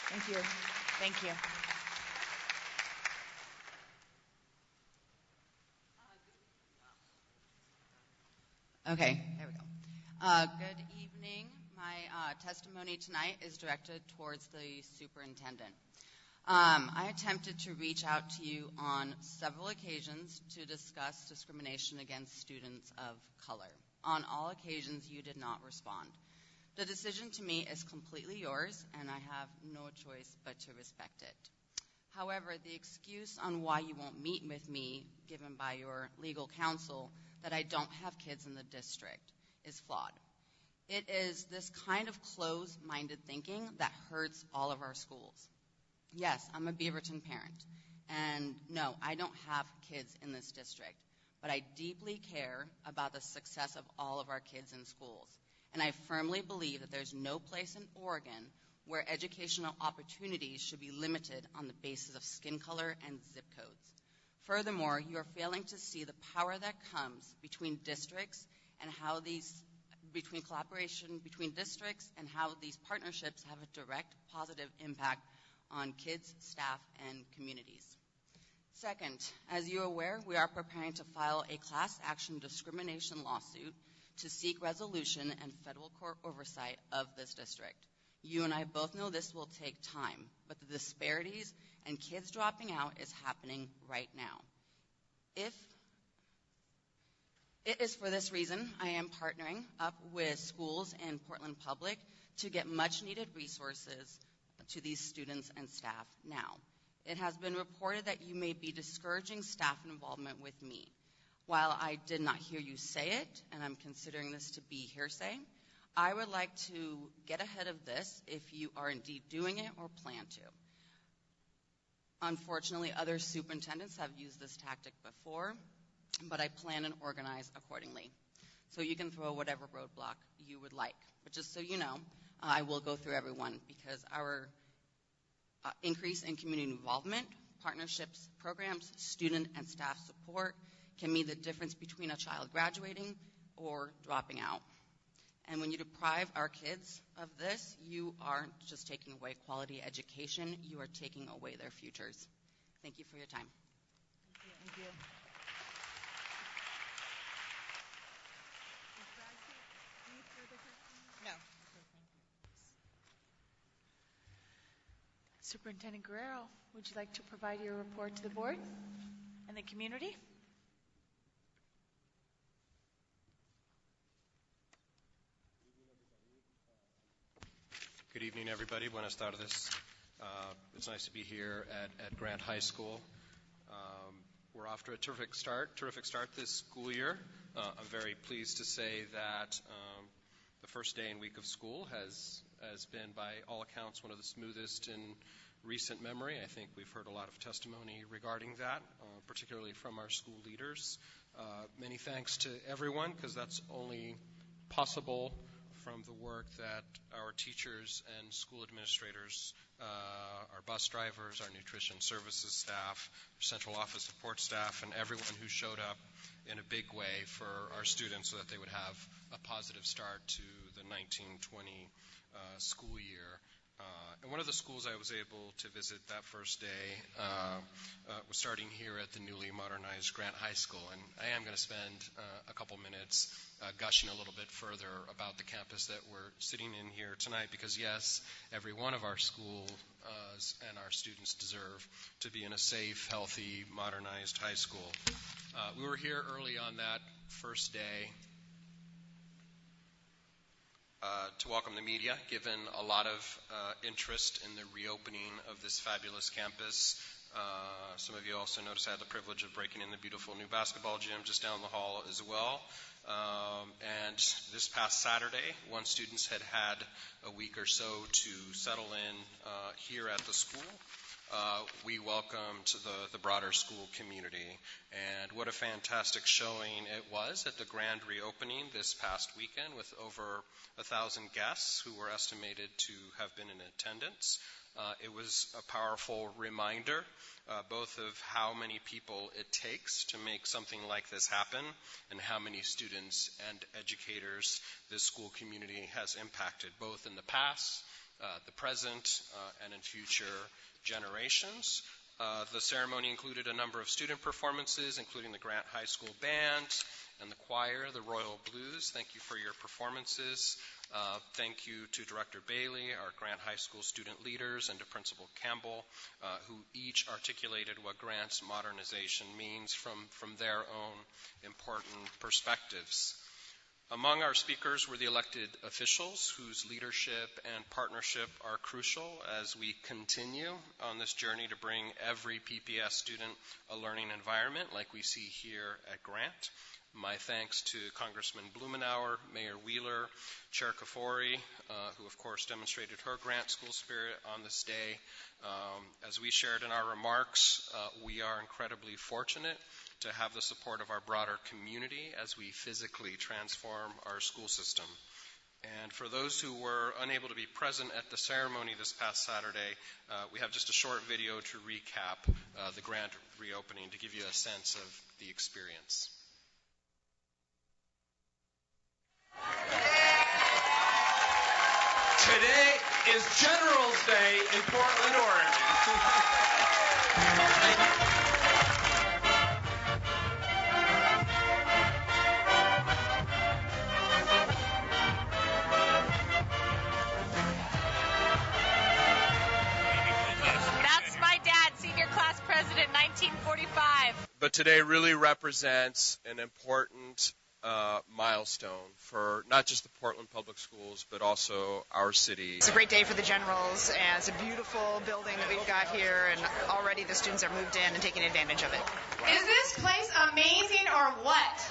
Thank you. Thank you. Okay, there we go. Good evening. My testimony tonight is directed towards the superintendent. I attempted to reach out to you on several occasions to discuss discrimination against students of color. On all occasions, you did not respond. The decision to me is completely yours, and I have no choice but to respect it. However, the excuse on why you won't meet with me, given by your legal counsel, that I don't have kids in the district, is flawed. It is this kind of closed-minded thinking that hurts all of our schools. Yes, I'm a Beaverton parent, and no, I don't have kids in this district, but I deeply care about the success of all of our kids in schools. And I firmly believe that there's no place in Oregon where educational opportunities should be limited on the basis of skin color and zip codes. Furthermore, you are failing to see the power that comes between districts and how between collaboration between districts and how these partnerships have a direct positive impact on kids, staff, and communities. Second, as you are aware, we are preparing to file a class action discrimination lawsuit to seek resolution and federal court oversight of this district. You and I both know this will take time, but the disparities and kids dropping out is happening right now. It is for this reason I am partnering up with schools and Portland Public to get much-needed resources to these students and staff now. It has been reported that you may be discouraging staff involvement with me. While I did not hear you say it, and I'm considering this to be hearsay, I would like to get ahead of this if you are indeed doing it or plan to. Unfortunately, other superintendents have used this tactic before, but I plan and organize accordingly. So you can throw whatever roadblock you would like. But just so you know, I will go through everyone because our increase in community involvement, partnerships, programs, student and staff support can mean the difference between a child graduating or dropping out. And when you deprive our kids of this, you aren't just taking away quality education, you are taking away their futures. Thank you for your time. Thank you. No. Superintendent Guerrero, would you like to provide your report to the board and the community? Good evening, everybody. Buenas tardes. It's nice to be here at Grant High School. We're off to a terrific start this school year. I'm very pleased to say that the first day and week of school has been, by all accounts, one of the smoothest in recent memory. I think we've heard a lot of testimony regarding that, particularly from our school leaders. Many thanks to everyone, because that's only possible from the work that our teachers and school administrators, our bus drivers, our nutrition services staff, our central office support staff, and everyone who showed up in a big way for our students so that they would have a positive start to the 1920 school year. And one of the schools I was able to visit that first day was starting here at the newly modernized Grant High School. And I am going to spend a couple minutes gushing a little bit further about the campus that we're sitting in here tonight, because yes, every one of our schools and our students deserve to be in a safe, healthy, modernized high school. We were here early on that first day to welcome the media, given a lot of interest in the reopening of this fabulous campus. Some of you also noticed I had the privilege of breaking in the beautiful new basketball gym just down the hall as well. And this past Saturday, once students had had a week or so to settle in here at the school, we welcomed the broader school community. And what a fantastic showing it was at the grand reopening this past weekend, with over 1,000 guests who were estimated to have been in attendance. It was a powerful reminder both of how many people it takes to make something like this happen, and how many students and educators this school community has impacted, both in the past, the present, and in future generations. The ceremony included a number of student performances, including the Grant High School Band and the choir, the Royal Blues. Thank you for your performances. Thank you to Director Bailey, our Grant High School student leaders, and to Principal Campbell, who each articulated what Grant's modernization means from their own important perspectives. Among our speakers were the elected officials, whose leadership and partnership are crucial as we continue on this journey to bring every PPS student a learning environment like we see here at Grant. My thanks to Congressman Blumenauer, Mayor Wheeler, Chair Kafori, who of course demonstrated her Grant school spirit on this day. As we shared in our remarks, we are incredibly fortunate to have the support of our broader community as we physically transform our school system. And for those who were unable to be present at the ceremony this past Saturday, we have just a short video to recap the Grant reopening to give you a sense of the experience. Today is General's Day in Portland, Oregon. That's my dad, senior class president, 1945. But today really represents an important milestone for not just the Portland Public Schools, but also our city. It's a great day for the Generals, and it's a beautiful building that we've got here, and already the students are moved in and taking advantage of it. Is this place amazing or what?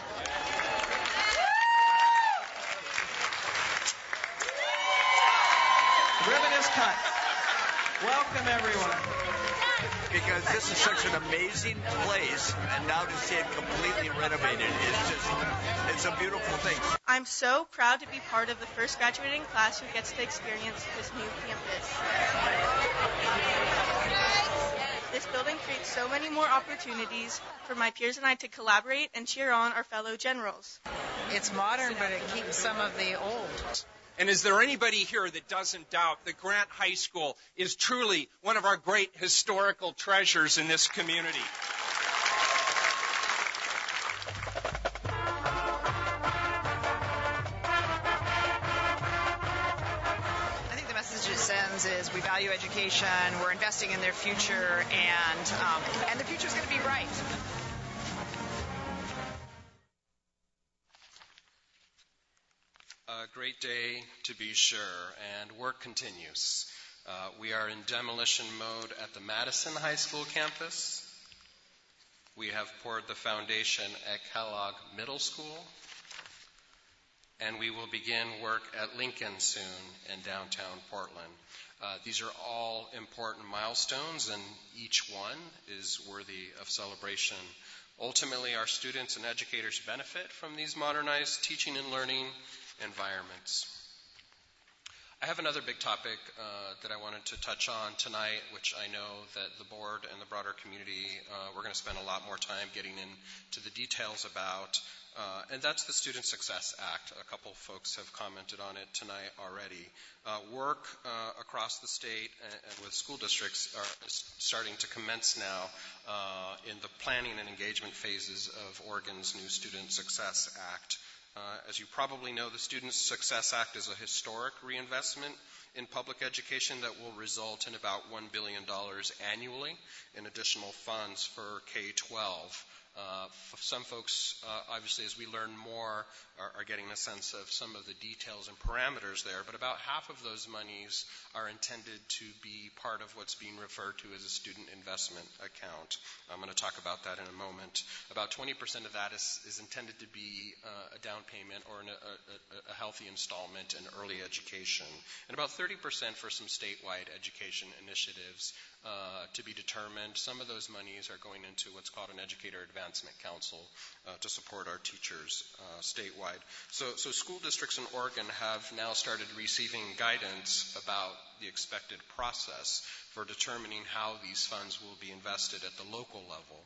Welcome, everyone. Because this is such an amazing place, and now to see it completely renovated, it's a beautiful thing. I'm so proud to be part of the first graduating class who gets to experience this new campus. This building creates so many more opportunities for my peers and I to collaborate and cheer on our fellow generals. It's modern, but it keeps some of the old. And is there anybody here that doesn't doubt that Grant High School is truly one of our great historical treasures in this community? I think the message it sends is we value education, we're investing in their future, and the future's going to be bright. A great day to be sure, and work continues. We are in demolition mode at the Madison High School campus. We have poured the foundation at Kellogg Middle School, and we will begin work at Lincoln soon in downtown Portland. These are all important milestones, and each one is worthy of celebration. Ultimately, our students and educators benefit from these modernized teaching and learning environments. I have another big topic that I wanted to touch on tonight, which I know that the board and the broader community, we're going to spend a lot more time getting into the details about, and that's the Student Success Act. A couple folks have commented on it tonight already. Work across the state and with school districts is starting to commence now in the planning and engagement phases of Oregon's new Student Success Act. As you probably know, the Student Success Act is a historic reinvestment in public education that will result in about $1 billion annually in additional funds for K-12. Some folks, obviously, as we learn more, are getting a sense of some of the details and parameters there, but about half of those monies are intended to be part of what's being referred to as a student investment account. I'm going to talk about that in a moment. About 20% of that is intended to be a down payment or a healthy installment in early education, and about 30% for some statewide education initiatives to be determined. Some of those monies are going into what's called an Educator Advancement Council to support our teachers statewide. So school districts in Oregon have now started receiving guidance about the expected process for determining how these funds will be invested at the local level.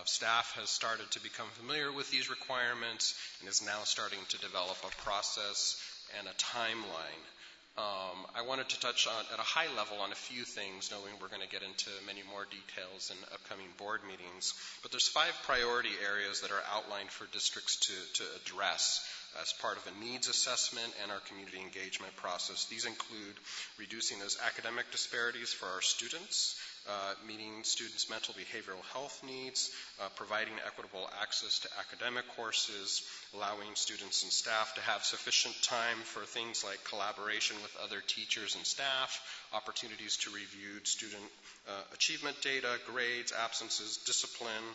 Staff has started to become familiar with these requirements and is now starting to develop a process and a timeline. I wanted to touch on, at a high level, on a few things, knowing we're going to get into many more details in upcoming board meetings. But there's 5 priority areas that are outlined for districts to address as part of a needs assessment and our community engagement process. These include reducing those academic disparities for our students, meeting students' mental behavioral health needs, providing equitable access to academic courses, allowing students and staff to have sufficient time for things like collaboration with other teachers and staff, opportunities to review student achievement data, grades, absences, discipline,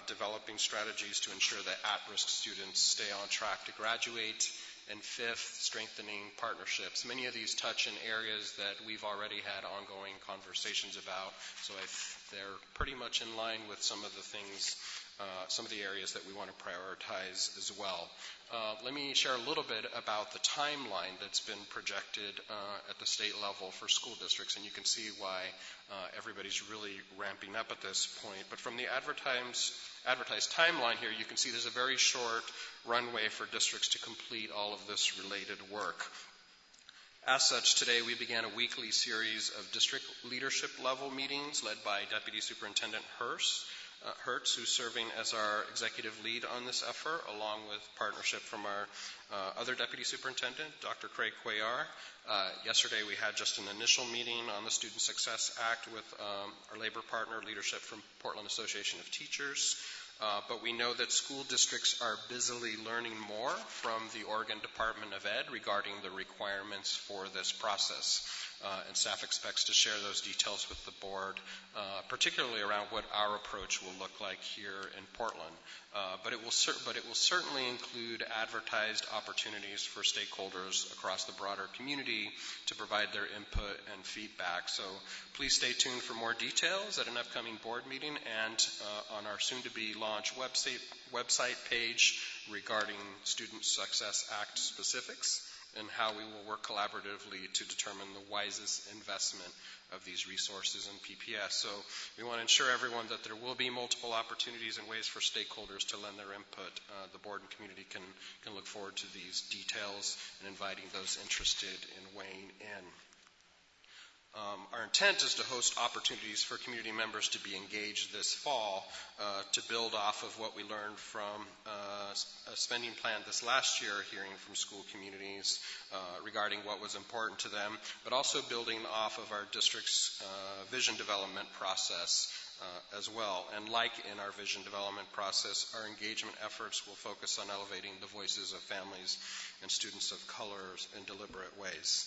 developing strategies to ensure that at-risk students stay on track to graduate, and 5th, strengthening partnerships. Many of these touch in areas that we've already had ongoing conversations about, so they're pretty much in line with some of the things, some of the areas that we want to prioritize as well. Let me share a little bit about the timeline that's been projected at the state level for school districts, and you can see why everybody's really ramping up at this point. But from the advertised timeline here, you can see there's a very short runway for districts to complete all of this related work. As such, today we began a weekly series of district leadership level meetings led by Deputy Superintendent Hertz, who's serving as our executive lead on this effort, along with partnership from our other Deputy Superintendent, Dr. Craig Cuellar. Yesterday we had just an initial meeting on the Student Success Act with our labor partner, leadership from Portland Association of Teachers. But we know that school districts are busily learning more from the Oregon Department of Ed regarding the requirements for this process. and staff expects to share those details with the board, particularly around what our approach will look like here in Portland. But it will certainly include advertised opportunities for stakeholders across the broader community to provide their input and feedback. So please stay tuned for more details at an upcoming board meeting and on our soon-to-be launch website page regarding Student Success Act specifics and how we will work collaboratively to determine the wisest investment of these resources in PPS. So we want to ensure everyone that there will be multiple opportunities and ways for stakeholders to lend their input. The board and community can look forward to these details and inviting those interested in weighing in. Our intent is to host opportunities for community members to be engaged this fall to build off of what we learned from a spending plan this last year, hearing from school communities regarding what was important to them, but also building off of our district's vision development process as well. And like in our vision development process, our engagement efforts will focus on elevating the voices of families and students of color in deliberate ways.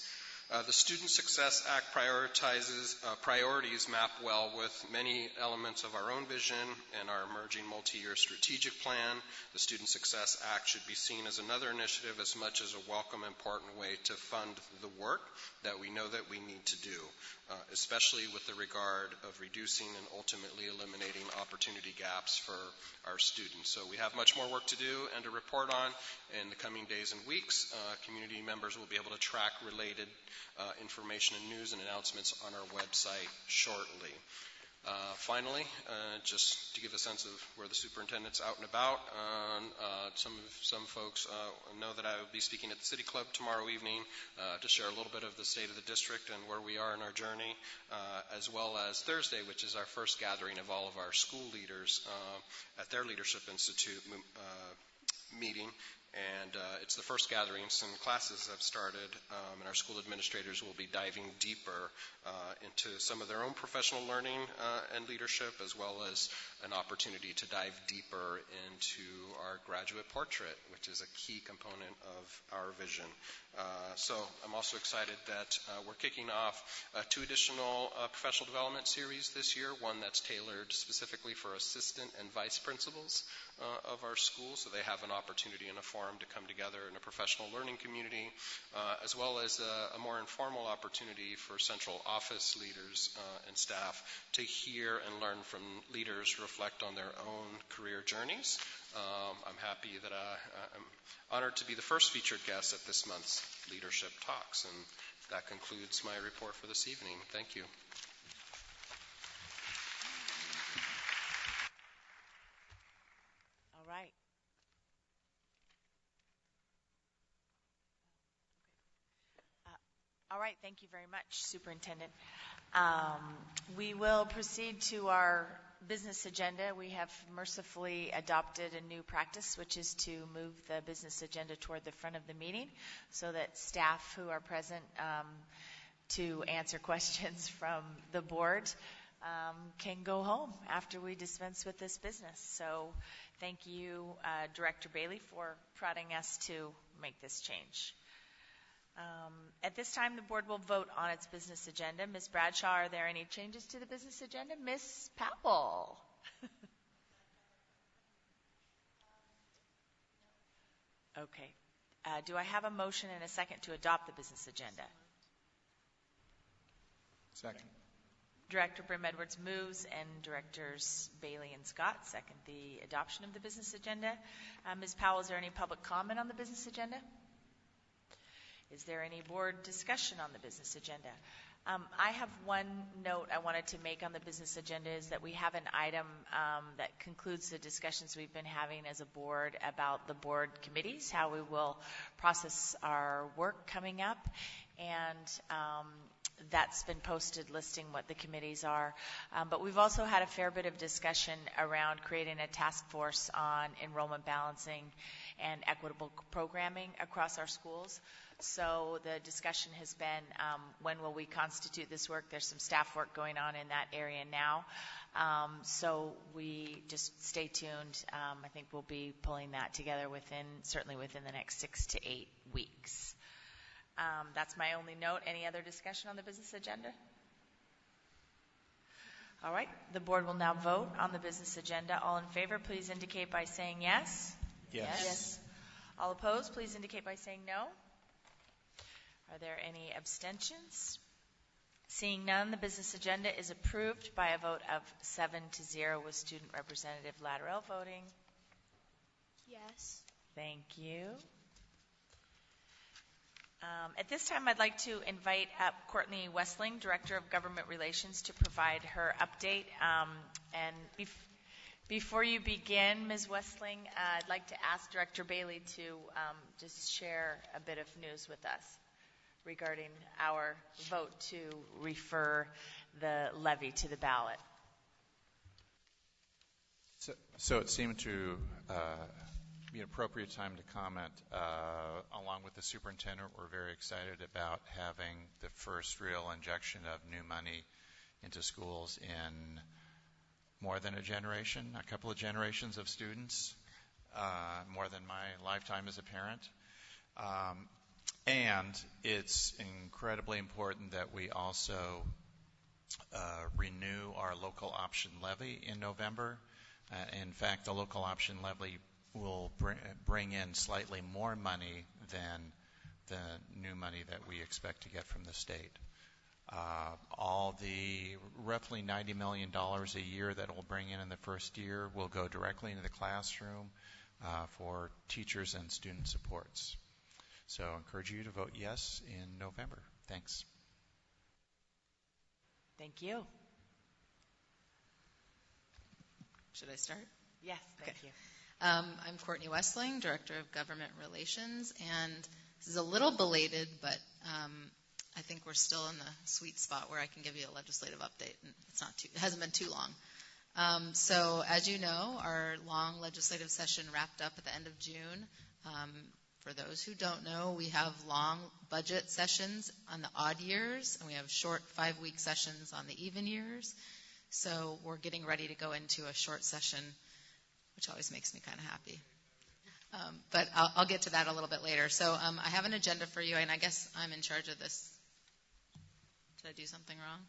The Student Success Act priorities map well with many elements of our own vision and our emerging multi-year strategic plan. The Student Success Act should be seen as another initiative as much as a welcome, important way to fund the work that we know that we need to do, especially with the regard of reducing and ultimately eliminating opportunity gaps for our students. So we have much more work to do and to report on in the coming days and weeks. Community members will be able to track related information and news and announcements on our website shortly. Finally, just to give a sense of where the superintendent's out and about, some folks know that I will be speaking at the City Club tomorrow evening to share a little bit of the state of the district and where we are in our journey, as well as Thursday, which is our first gathering of all of our school leaders at their Leadership Institute meeting. And it's the first gathering since classes have started, and our school administrators will be diving deeper into some of their own professional learning and leadership, as well as an opportunity to dive deeper into our graduate portrait, which is a key component of our vision. So I'm also excited that we're kicking off 2 additional professional development series this year, one that's tailored specifically for assistant and vice principals of our school, so they have an opportunity and a forum to come together in a professional learning community, as well as a more informal opportunity for central office leaders and staff to hear and learn from leaders who reflect on their own career journeys. I'm happy that I'm honored to be the first featured guest at this month's Leadership Talks, and that concludes my report for this evening. Thank you. All right. All right, thank you very much, Superintendent. We will proceed to our business agenda. We have mercifully adopted a new practice, which is to move the business agenda toward the front of the meeting so that staff who are present to answer questions from the board can go home after we dispense with this business. So thank you, Director Bailey, for prodding us to make this change. At this time, the board will vote on its business agenda. Ms. Bradshaw, are there any changes to the business agenda? Ms. Powell. Okay. Do I have a motion and a second to adopt the business agenda? Second. Director Brim Edwards moves, and Directors Bailey and Scott second the adoption of the business agenda. Ms. Powell, is there any public comment on the business agenda? Is there any board discussion on the business agenda? I have one note I wanted to make on the business agenda is that we have an item that concludes the discussions we've been having as a board about the board committees, how we will process our work coming up, and that's been posted listing what the committees are. But we've also had a fair bit of discussion around creating a task force on enrollment balancing and equitable programming across our schools. So the discussion has been, when will we constitute this work? There's some staff work going on in that area now. So we just stay tuned. I think we'll be pulling that together certainly within the next 6 to 8 weeks. That's my only note. Any other discussion on the business agenda? All right. The board will now vote on the business agenda. All in favor, please indicate by saying yes. Yes. All opposed, please indicate by saying no. Are there any abstentions? Seeing none, the business agenda is approved by a vote of 7-0 with Student Representative Latterell voting. Yes. Thank you. At this time, I'd like to invite up Courtney Westling, Director of Government Relations, to provide her update. Before you begin, Ms. Westling, I'd like to ask Director Bailey to just share a bit of news with us regarding our vote to refer the levy to the ballot. So it seemed to be an appropriate time to comment. Along with the superintendent, we're very excited about having the first real injection of new money into schools in more than a generation, a couple of generations of students, more than my lifetime as a parent. And it's incredibly important that we also renew our local option levy in November. In fact, the local option levy will bring in slightly more money than the new money that we expect to get from the state. All the roughly $90 million a year that it will bring in the first year will go directly into the classroom for teachers and student supports. So I encourage you to vote yes in November. Thanks. Thank you. Should I start? Yes, thank you. I'm Courtney Westling, Director of Government Relations, and this is a little belated, but I think we're still in the sweet spot where I can give you a legislative update, and it hasn't been too long. So as you know, our long legislative session wrapped up at the end of June. For those who don't know, we have long budget sessions on the odd years, and we have short 5-week sessions on the even years. So we're getting ready to go into a short session, which always makes me kind of happy. But I'll get to that a little bit later. So I have an agenda for you, and I guess I'm in charge of this. Did I do something wrong?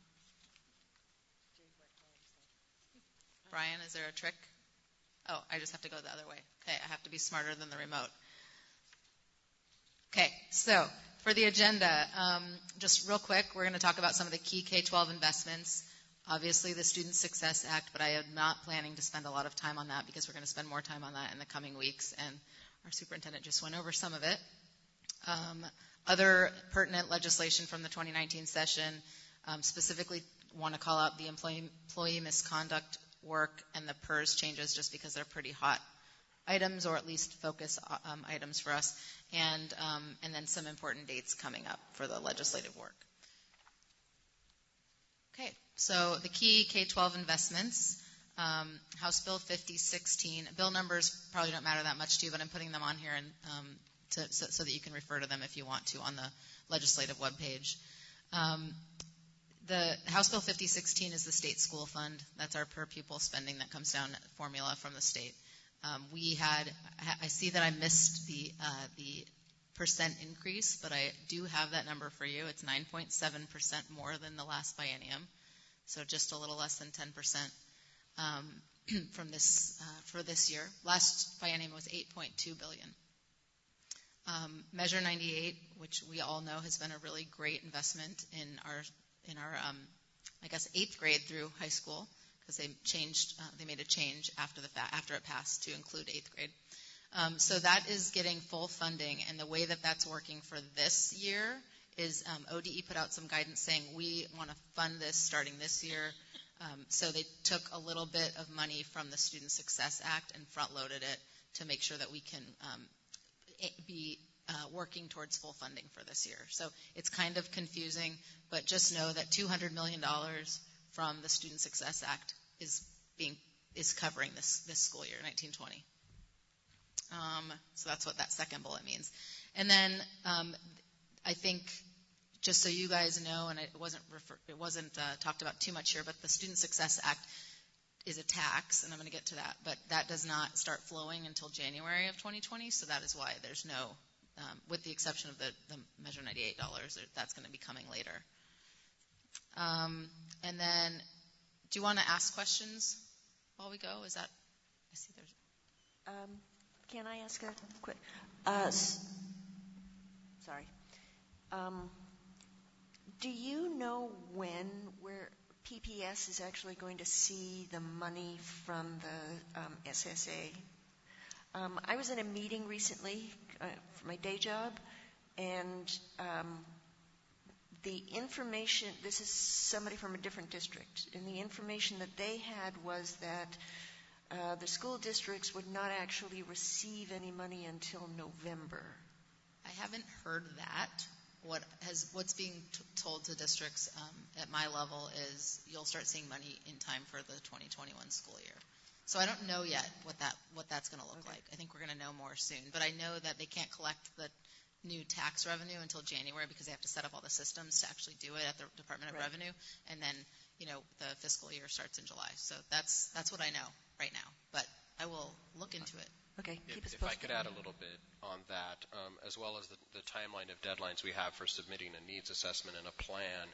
Brian, is there a trick? Oh, I just have to go the other way. Okay, I have to be smarter than the remote. Okay, so for the agenda, just real quick, we're going to talk about some of the key K-12 investments. Obviously, the Student Success Act, but I am not planning to spend a lot of time on that because we're going to spend more time on that in the coming weeks, and our superintendent just went over some of it. Other pertinent legislation from the 2019 session, specifically want to call out the employee misconduct work and the PERS changes just because they're pretty hot items, or at least focus items for us, and then some important dates coming up for the legislative work. Okay, so the key K-12 investments, House Bill 5016. Bill numbers probably don't matter that much to you, but I'm putting them on here and so that you can refer to them if you want to on the legislative webpage. The House Bill 5016 is the state school fund. That's our per pupil spending that comes down formula from the state. I see that I missed the percent increase, but I do have that number for you. It's 9.7% more than the last biennium, so just a little less than 10% from for this year. Last biennium was $8.2 billion. Measure 98, which we all know has been a really great investment in our I guess 8th grade through high school, because they made a change after it passed to include 8th grade. So that is getting full funding, and the way that that's working for this year is ODE put out some guidance saying we want to fund this starting this year. So they took a little bit of money from the Student Success Act and front-loaded it to make sure that we can be working towards full funding for this year. So it's kind of confusing, but just know that $200 million from the Student Success Act is covering this school year, 1920. So that's what that second bullet means. And then I think, just so you guys know, and it wasn't talked about too much here, but the Student Success Act is a tax, and I'm going to get to that, but that does not start flowing until January of 2020, so that is why there's no with the exception of the Measure $98, that's going to be coming later. And then, do you want to ask questions while we go? Is that, I see there's... Can I ask a quick, sorry. Do you know where PPS is actually going to see the money from the SSA? I was in a meeting recently for my day job, and the information, this is somebody from a different district, and the information that they had was that the school districts would not actually receive any money until November. I haven't heard that. What's being told to districts at my level is you'll start seeing money in time for the 2021 school year. So I don't know yet what that's going to look like. I think we're going to know more soon. But I know that they can't collect the new tax revenue until January because they have to set up all the systems to actually do it at the Department of Revenue. And then, the fiscal year starts in July. So that's what I know right now. But I will look into it. Okay. If I could add a little bit on that, as well as the timeline of deadlines we have for submitting a needs assessment and a plan,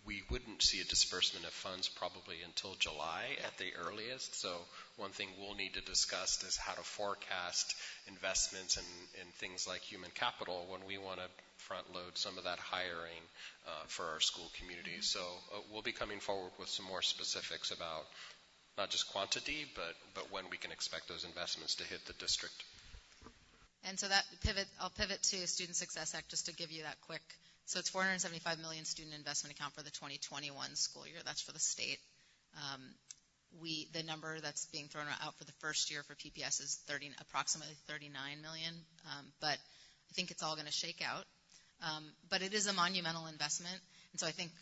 we wouldn't see a disbursement of funds probably until July at the earliest. So one thing we'll need to discuss is how to forecast investments in things like human capital when we want to front load some of that hiring for our school community. So we'll be coming forward with some more specifics about not just quantity, but when we can expect those investments to hit the district. And so I'll pivot to Student Success Act just to give you that quick. So it's $475 million student investment account for the 2021 school year. That's for the state. The number that's being thrown out for the first year for PPS is approximately $39 million. But I think it's all going to shake out. But it is a monumental investment. And so I think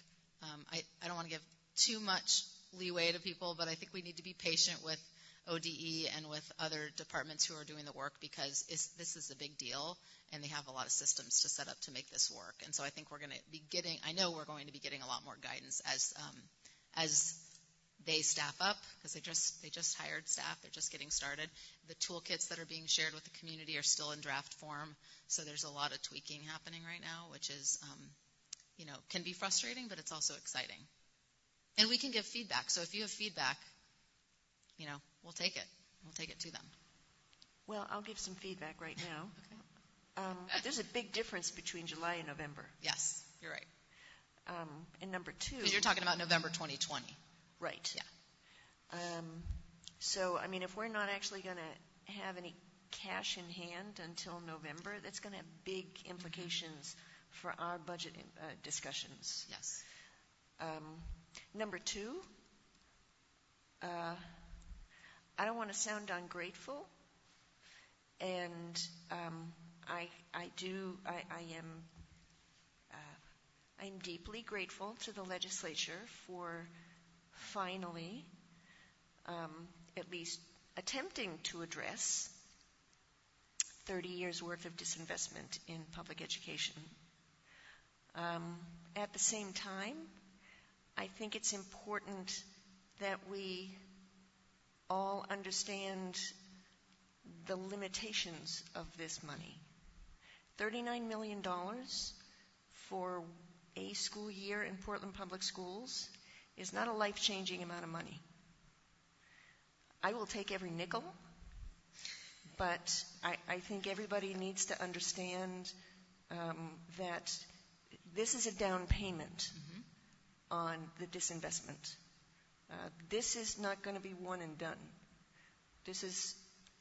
I don't want to give too much leeway to people, but I think we need to be patient with ODE and with other departments who are doing the work because this is a big deal, and they have a lot of systems to set up to make this work. And so I think we're going to be I know we're going to be getting a lot more guidance as they staff up, because they just hired staff. They're just getting started. The toolkits that are being shared with the community are still in draft form, so there's a lot of tweaking happening right now, which is, can be frustrating, but it's also exciting. And we can give feedback. So if you have feedback, we'll take it. We'll take it to them. Well, I'll give some feedback right now. Okay. There's a big difference between July and November. Yes, you're right. And number two... Because you're talking about November 2020. Right. Yeah. So, if we're not actually going to have any cash in hand until November, that's going to have big implications for our budget discussions. Yes. Number two, I don't want to sound ungrateful, and I'm deeply grateful to the legislature for finally at least attempting to address 30 years worth of disinvestment in public education. At the same time, I think it's important that we all understand the limitations of this money. $39 million for a school year in Portland Public Schools is not a life-changing amount of money. I will take every nickel, but I think everybody needs to understand that this is a down payment on the disinvestment. This is not going to be one and done. This is,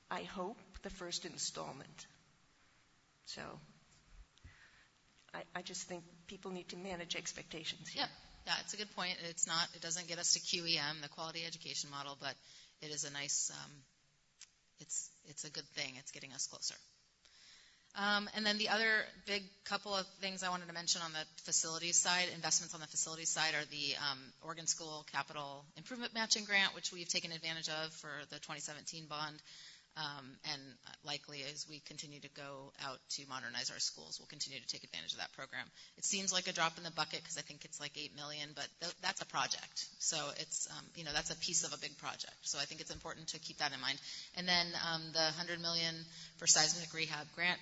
I hope, the first installment. So I just think people need to manage expectations here. Yeah, it's a good point. It doesn't get us to QEM, the quality education model, but it is a nice, it's a good thing. It's getting us closer. And then the other big couple of things I wanted to mention on the facilities side, investments on the facilities side, are the Oregon School Capital Improvement Matching Grant, which we've taken advantage of for the 2017 bond. And likely as we continue to go out to modernize our schools, we'll continue to take advantage of that program. It seems like a drop in the bucket because I think it's like $8 million, but that's a project. So it's, that's a piece of a big project. So I think it's important to keep that in mind. And then the $100 million for seismic rehab grant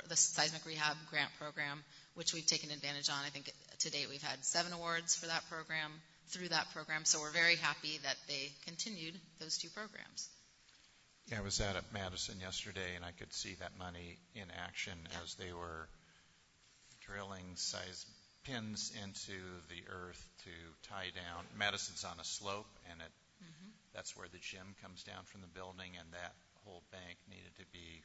the seismic rehab grant program, which we've taken advantage on. I think to date we've had 7 awards for that program, through that program, so we're very happy that they continued those 2 programs. Yeah, I was at Madison yesterday, and I could see that money in action as they were drilling pins into the earth to tie down. Madison's on a slope, and that's where the gym comes down from the building, and that whole bank needed to be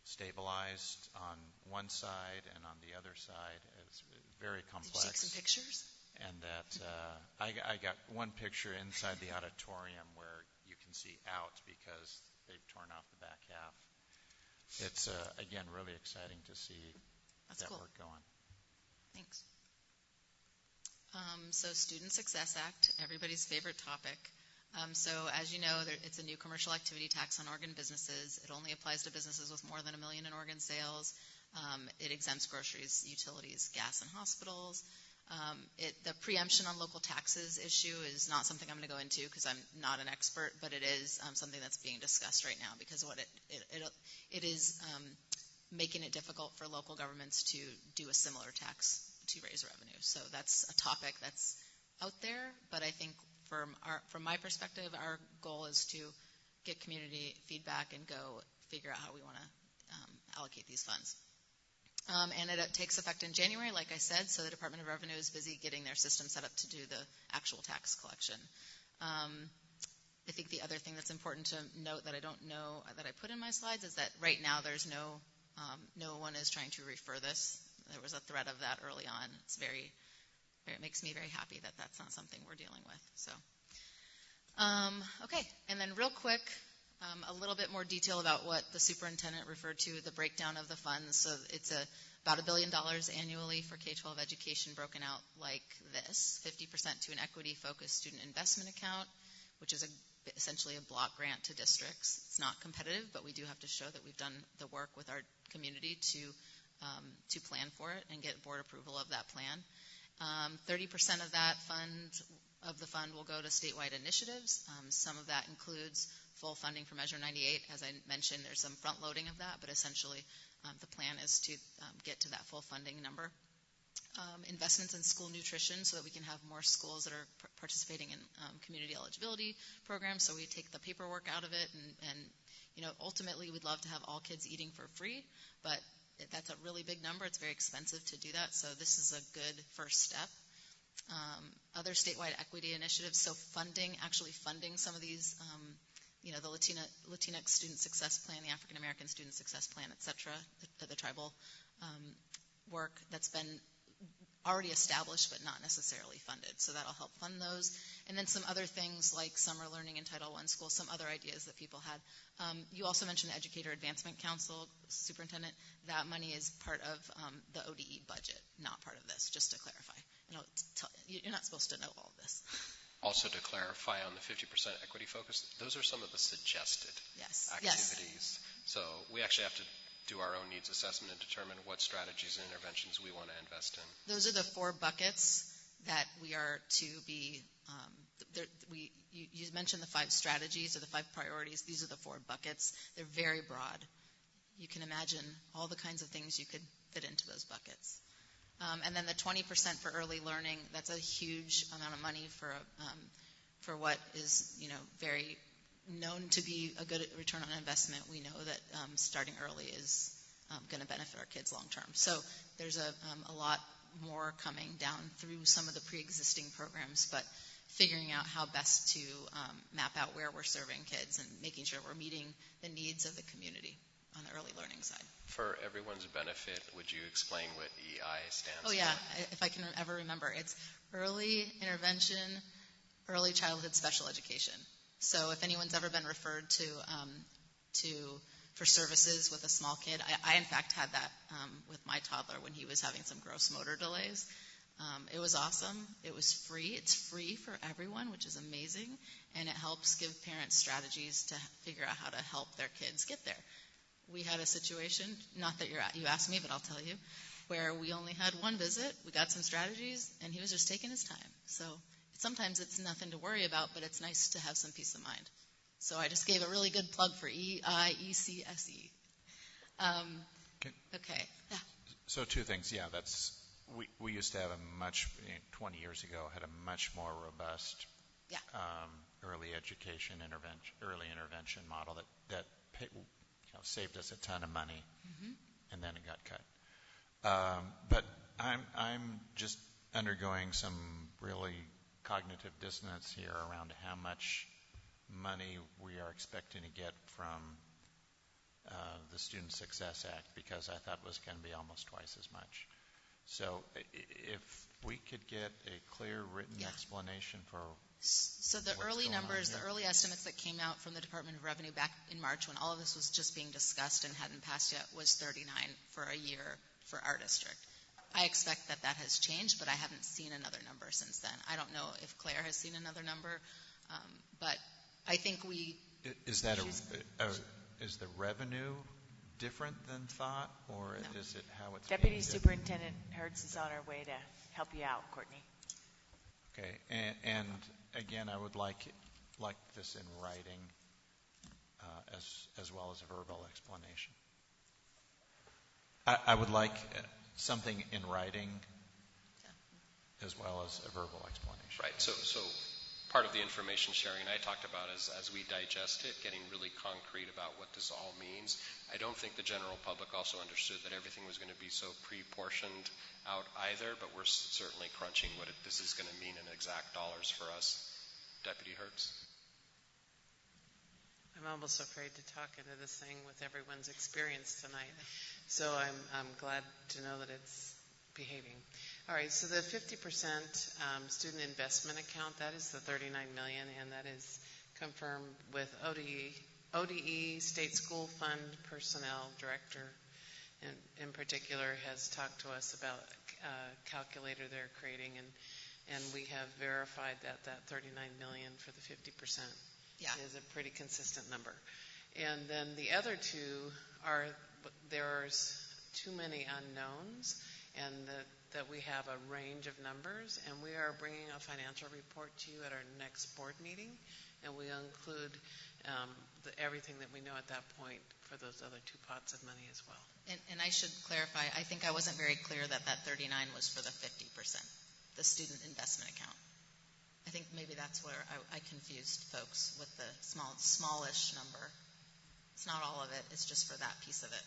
stabilized on one side and on the other side. It's very complex. Did you take some pictures? And that I got one picture inside the auditorium where you can see out because they've torn off the back half. It's, again, really exciting to see that work going. Thanks. So Student Success Act, everybody's favorite topic. So as you know, it's a new commercial activity tax on Oregon businesses. It only applies to businesses with more than $1 million in Oregon sales. It exempts groceries, utilities, gas, and hospitals. The preemption on local taxes issue is not something I'm going to go into because I'm not an expert, but it is something that's being discussed right now because what it is making it difficult for local governments to do a similar tax to raise revenue. So that's a topic that's out there, but I think from my perspective, our goal is to get community feedback and go figure out how we want to allocate these funds. And it takes effect in January, like I said, so the Department of Revenue is busy getting their system set up to do the actual tax collection. I think the other thing that's important to note that I don't know that I put in my slides is that right now there's no one is trying to refer this. There was a threat of that early on. It makes me very happy that that's not something we're dealing with. So, okay, and then real quick, a little bit more detail about what the superintendent referred to, the breakdown of the funds. So it's about $1 billion annually for K-12 education, broken out like this: 50% to an equity-focused student investment account, which is essentially a block grant to districts. It's not competitive, but we do have to show that we've done the work with our community to plan for it and get board approval of that plan. 30% of the fund will go to statewide initiatives. Some of that includes full funding for Measure 98. As I mentioned, there's some front loading of that, but essentially the plan is to get to that full funding number. Investments in school nutrition so that we can have more schools that are participating in community eligibility programs, so we take the paperwork out of it, and ultimately we'd love to have all kids eating for free, but that's a really big number. It's very expensive to do that, so this is a good first step. Other statewide equity initiatives, so actually funding some of these, the Latinx Student Success Plan, the African American Student Success Plan, et cetera, the tribal work that's been already established but not necessarily funded. So that'll help fund those. And then some other things like summer learning in Title I schools, some other ideas that people had. You also mentioned the Educator Advancement Council, Superintendent. That money is part of the ODE budget, not part of this, just to clarify. You're not supposed to know all of this. Also to clarify on the 50% equity focus, those are some of the suggested activities. So we actually have to do our own needs assessment and determine what strategies and interventions we want to invest in. Those are the 4 buckets that we are to be, you mentioned the 5 strategies or the 5 priorities. These are the 4 buckets. They're very broad. You can imagine all the kinds of things you could fit into those buckets. And then the 20% for early learning, that's a huge amount of money for what is, very known to be a good return on investment. We know that starting early is going to benefit our kids long term. So there's a lot more coming down through some of the pre-existing programs, but figuring out how best to map out where we're serving kids and making sure we're meeting the needs of the community on the early learning side. For everyone's benefit, would you explain what EI stands for? Oh, yeah, if I can ever remember. It's Early Intervention, Early Childhood Special Education. So if anyone's ever been referred for services with a small kid, I in fact had that with my toddler when he was having some gross motor delays. It was awesome. It was free. It's free for everyone, which is amazing, and it helps give parents strategies to figure out how to help their kids get there. We had a situation, not that you asked me, but I'll tell you, where we only had one visit. We got some strategies, and he was just taking his time. So sometimes it's nothing to worry about, but it's nice to have some peace of mind. So I just gave a really good plug for EIECSE. Okay. So two things. Yeah, we used to have 20 years ago, had a much more robust early intervention model that saved us a ton of money, and then it got cut. But I'm just undergoing some really cognitive dissonance here around how much money we are expecting to get from the Student Success Act, because I thought it was going to be almost twice as much. So if we could get a clear written explanation for So the early numbers, the early estimates that came out from the Department of Revenue back in March when all of this was just being discussed and hadn't passed yet was 39 for a year for our district. I expect that has changed, but I haven't seen another number since then. I don't know if Claire has seen another number, but I think we... Is that is the revenue different than thought, or is it how it's Deputy Superintendent Hertz is on her way to help you out, Courtney. Okay, and again, I would like this in writing as well as a verbal explanation. I would like something in writing as well as a verbal explanation. Right. So part of the information sharing I talked about is as we digest it, getting really concrete about what this all means. I don't think the general public also understood that everything was going to be so pre-portioned out either, but we're certainly crunching what this is going to mean in exact dollars for us. Deputy Hertz? I'm almost afraid to talk into this thing with everyone's experience tonight. So I'm glad to know that it's behaving. All right, so the 50% student investment account, that is the $39 million, and that is confirmed with ODE, State School Fund Personnel Director in particular has talked to us about a calculator they're creating, and we have verified that $39 million for the 50% is a pretty consistent number. And then the other two are, there's too many unknowns, and that we have a range of numbers, and we are bringing a financial report to you at our next board meeting, and we'll include everything that we know at that point for those other two pots of money as well. And I should clarify, I think I wasn't very clear that 39 was for the 50%, the student investment account. I think maybe that's where I confused folks with the smallish number. It's not all of it, it's just for that piece of it.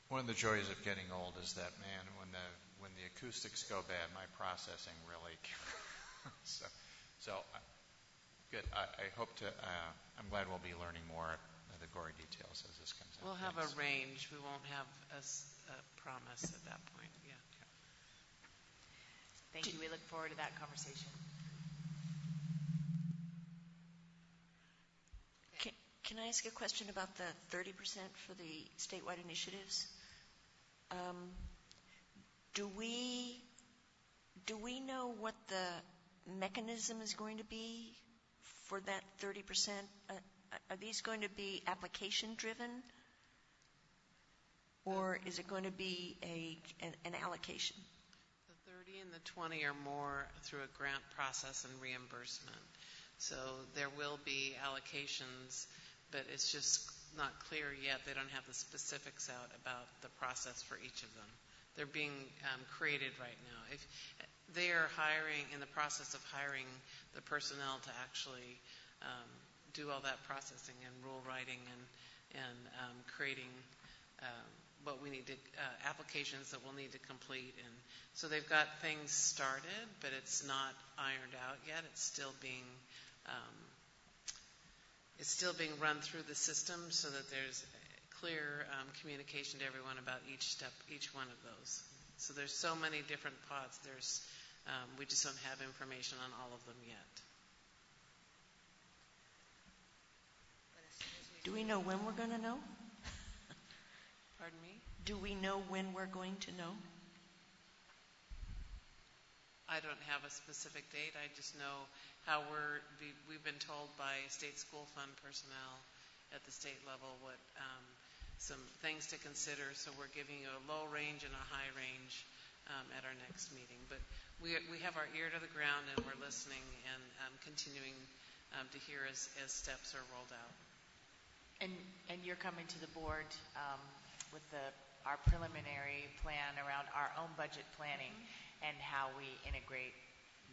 One of the joys of getting old is that, man, when the acoustics go bad, my processing really... so good. I hope to... I'm glad we'll be learning more of the gory details as this comes out. We'll have a range. We won't have a promise at that point. Yeah. Thank you. We look forward to that conversation. Can I ask a question about the 30% for the statewide initiatives? Do we know what the mechanism is going to be for that 30%? Are these going to be application driven, or is it going to be an allocation? The 30 and the 20 are more through a grant process and reimbursement. So there will be allocations, but it's just not clear yet. They don't have the specifics out about the process for each of them. They're being created right now. If they are in the process of hiring the personnel to actually do all that processing and rule writing and creating what we need to applications that we'll need to complete. And so they've got things started, but it's not ironed out yet. It's still being run through the system so that there's clear communication to everyone about each step, each one of those. So there's so many different pots. We just don't have information on all of them yet. Do we know when we're going to know? Pardon me? Do we know when we're going to know? I don't have a specific date. I just know how we've been told by state school fund personnel at the state level what some things to consider. So we're giving you a low range and a high range at our next meeting. But we have our ear to the ground, and we're listening and continuing to hear as steps are rolled out. And you're coming to the board with our preliminary plan around our own budget planning and how we integrate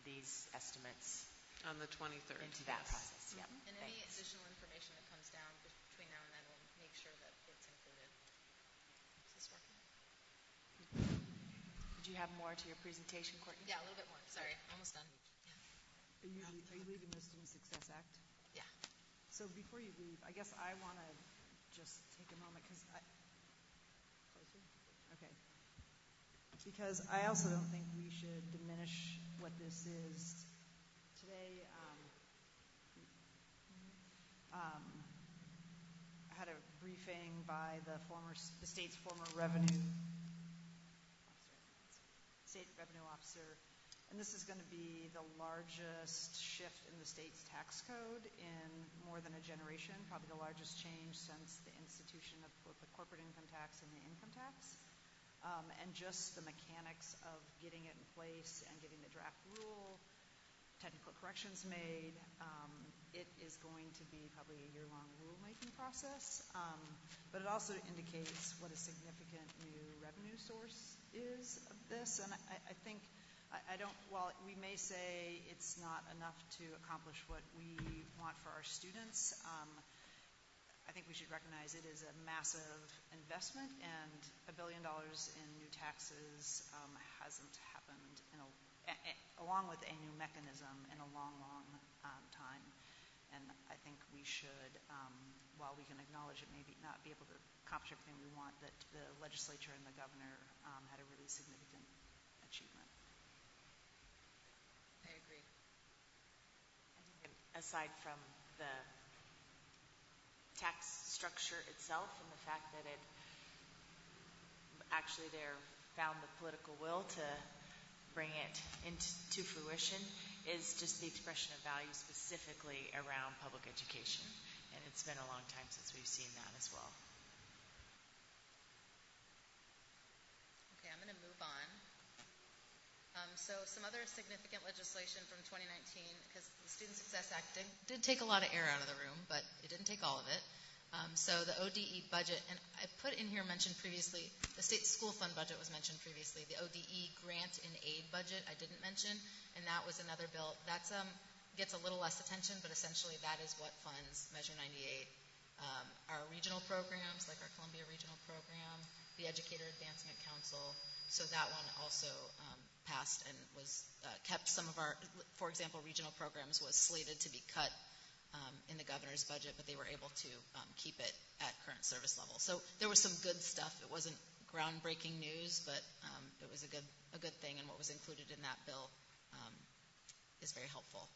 these estimates on the 23rd into that process. Yep. And any additional information that comes down between now and then, we'll make sure that it's included. Is this working? Did you have more to your presentation, Courtney? Yeah, a little bit more. Sorry, almost done. Are you leaving the Student Success Act? Yeah. So before you leave, I guess I want to just take a moment because closer? Okay. Because I also don't think we should diminish what this is. Today, I had a briefing by the state's former state revenue officer, and this is going to be the largest shift in the state's tax code in more than a generation, probably the largest change since the institution of both the corporate income tax and the income tax. And just the mechanics of getting it in place and getting the draft rule, technical corrections made, it is going to be probably a year-long rulemaking process. But it also indicates what a significant new revenue source is of this. And I think, while we may say it's not enough to accomplish what we want for our students, I think we should recognize it is a massive investment, and $1 billion in new taxes hasn't happened along with a new mechanism in a long, long time. And I think we should, while we can acknowledge it may not be able to accomplish everything we want, that the legislature and the governor had a really significant achievement. I agree. I think aside from the tax structure itself and the fact that it actually found the political will to bring it into fruition, is just the expression of value specifically around public education. And it's been a long time since we've seen that as well. Okay, I'm going to move on. So some other significant legislation from 2019, because the Student Success Act did take a lot of air out of the room, but it didn't take all of it. So the ODE budget, and I put in here mentioned previously, the state school fund budget was mentioned previously. The ODE grant and aid budget I didn't mention, and that was another bill. That gets a little less attention, but essentially that is what funds Measure 98. Our regional programs, like our Columbia Regional Program, the Educator Advancement Council. So that one also passed and was kept. Some of our, for example, regional programs was slated to be cut in the governor's budget, but they were able to keep it at current service level. So there was some good stuff. It wasn't groundbreaking news, but it was a good thing, and what was included in that bill is very helpful.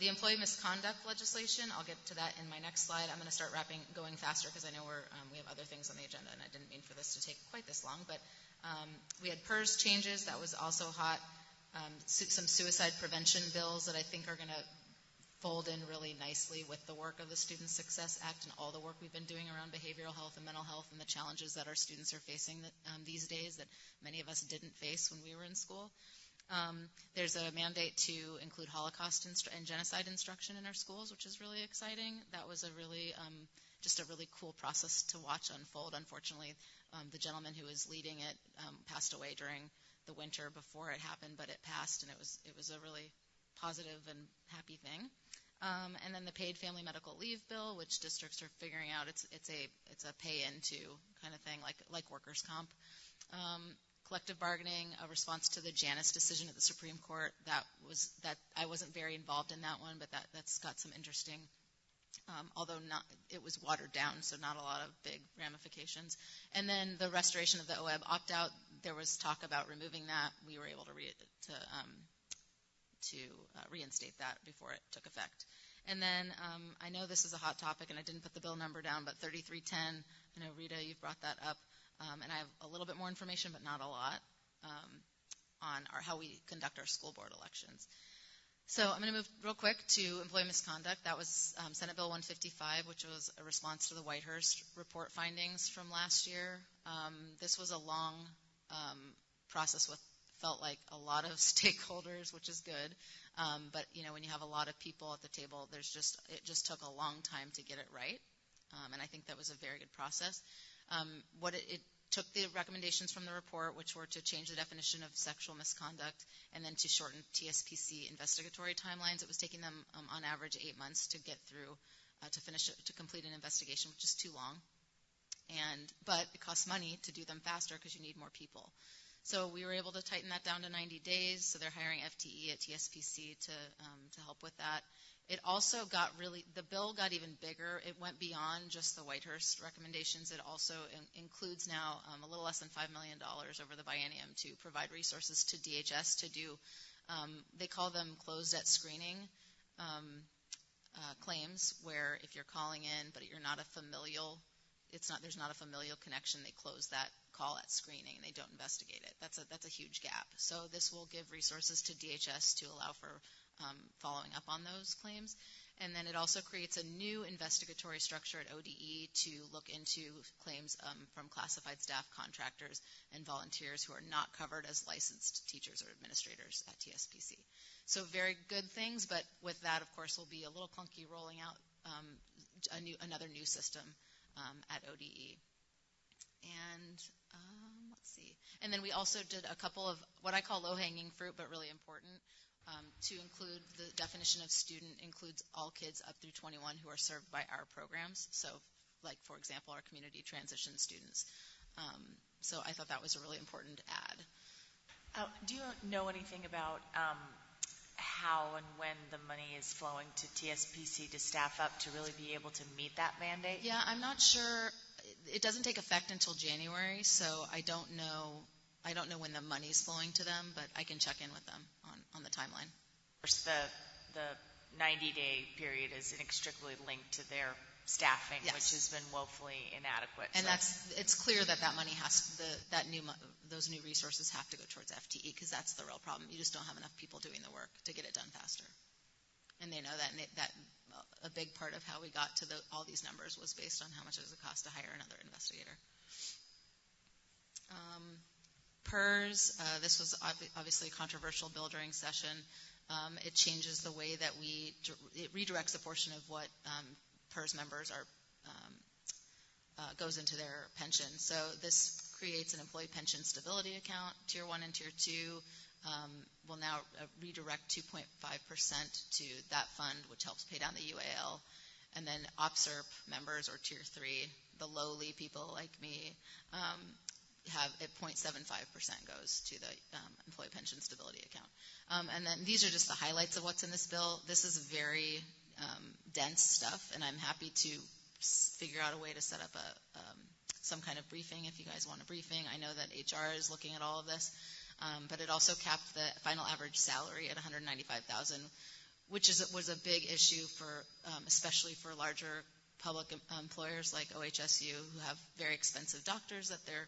The employee misconduct legislation, I'll get to that in my next slide. I'm going to start going faster because I know we have other things on the agenda, and I didn't mean for this to take quite this long, but we had PERS changes. That was also hot. Some suicide prevention bills that I think are going to fold in really nicely with the work of the Student Success Act and all the work we've been doing around behavioral health and mental health and the challenges that our students are facing these days that many of us didn't face when we were in school. There's a mandate to include Holocaust and genocide instruction in our schools, which is really exciting. That was just a really cool process to watch unfold. Unfortunately, the gentleman who was leading it passed away during the winter before it happened, but it passed, and it was a really positive and happy thing. And then the paid family medical leave bill, which districts are figuring out, it's a pay into kind of thing, like workers' comp. Collective bargaining, a response to the Janus decision at the Supreme Court. That I wasn't very involved in that one, but that's got some interesting, although it was watered down, so not a lot of big ramifications. And then the restoration of the OEB opt-out, there was talk about removing that. We were able to reinstate that before it took effect. And then I know this is a hot topic, and I didn't put the bill number down, but 3310, I know, Rita, you've brought that up, and I have a little bit more information, but not a lot, on how we conduct our school board elections. So I'm going to move real quick to employee misconduct. That was Senate Bill 155, which was a response to the Whitehurst report findings from last year. This was a long process with felt like a lot of stakeholders, which is good. But when you have a lot of people at the table, it just took a long time to get it right. And I think that was a very good process. It took the recommendations from the report, which were to change the definition of sexual misconduct and then to shorten TSPC investigatory timelines. It was taking them on average 8 months to get through, to complete an investigation, which is too long. But it costs money to do them faster because you need more people. So we were able to tighten that down to 90 days. So they're hiring FTE at TSPC to help with that. It also the bill got even bigger. It went beyond just the Whitehurst recommendations. It also includes now a little less than $5 million over the biennium to provide resources to DHS to do, they call them closed at screening claims, where if you're calling in but you're not a familial, there's not a familial connection, they close that call at screening and they don't investigate it. That's a huge gap. So this will give resources to DHS to allow for following up on those claims. And then it also creates a new investigatory structure at ODE to look into claims from classified staff, contractors, and volunteers who are not covered as licensed teachers or administrators at TSPC. So very good things, but with that, of course, will be a little clunky rolling out another new system at ODE. And let's see. And then we also did a couple of what I call low-hanging fruit, but really important, to include the definition of student includes all kids up through 21 who are served by our programs. So, like, for example, our community transition students. So I thought that was a really important add. Do you know anything about how and when the money is flowing to TSPC to staff up to really be able to meet that mandate? Yeah, I'm not sure. It doesn't take effect until January, so I don't know when the money's flowing to them, but I can check in with them on the timeline. Of course, the 90-day period is inextricably linked to their staffing, yes, which has been woefully inadequate. And so it's clear that money those new resources have to go towards FTE, because that's the real problem. You just don't have enough people doing the work to get it done faster. And they know that, and that a big part of how we got to all these numbers was based on how much does it cost to hire another investigator. PERS, this was obviously a controversial bill during session. It changes the way that it redirects a portion of what PERS members goes into their pension. So this creates an employee pension stability account. Tier 1 and Tier 2 will now redirect 2.5% to that fund, which helps pay down the UAL. And then OPSERP members, or Tier 3, the lowly people like me, have at 0.75% goes to the employee pension stability account. And then these are just the highlights of what's in this bill. This is very dense stuff, and I'm happy to figure out a way to set up some kind of briefing if you guys want a briefing. I know that HR is looking at all of this, but it also capped the final average salary at $195,000, which was a big issue especially for larger public employers like OHSU, who have very expensive doctors that they're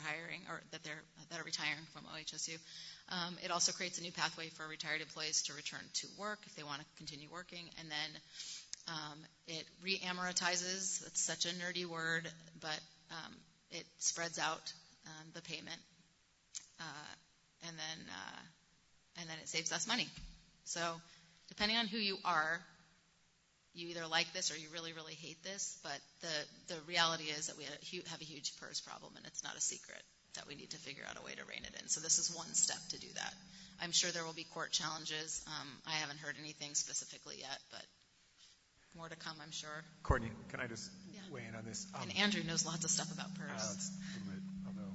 hiring, or that are retiring from OHSU. It also creates a new pathway for retired employees to return to work if they want to continue working, and then it re-amortizes. It's such a nerdy word, but it spreads out the payment, and then it saves us money. So depending on who you are, you either like this or you really, really hate this, but the reality is that we have a huge PERS problem, and it's not a secret that we need to figure out a way to rein it in. So this is one step to do that. I'm sure there will be court challenges. I haven't heard anything specifically yet, but more to come, I'm sure. Courtney, can I just weigh in on this? And Andrew knows lots of stuff about PERS. It's a little bit, although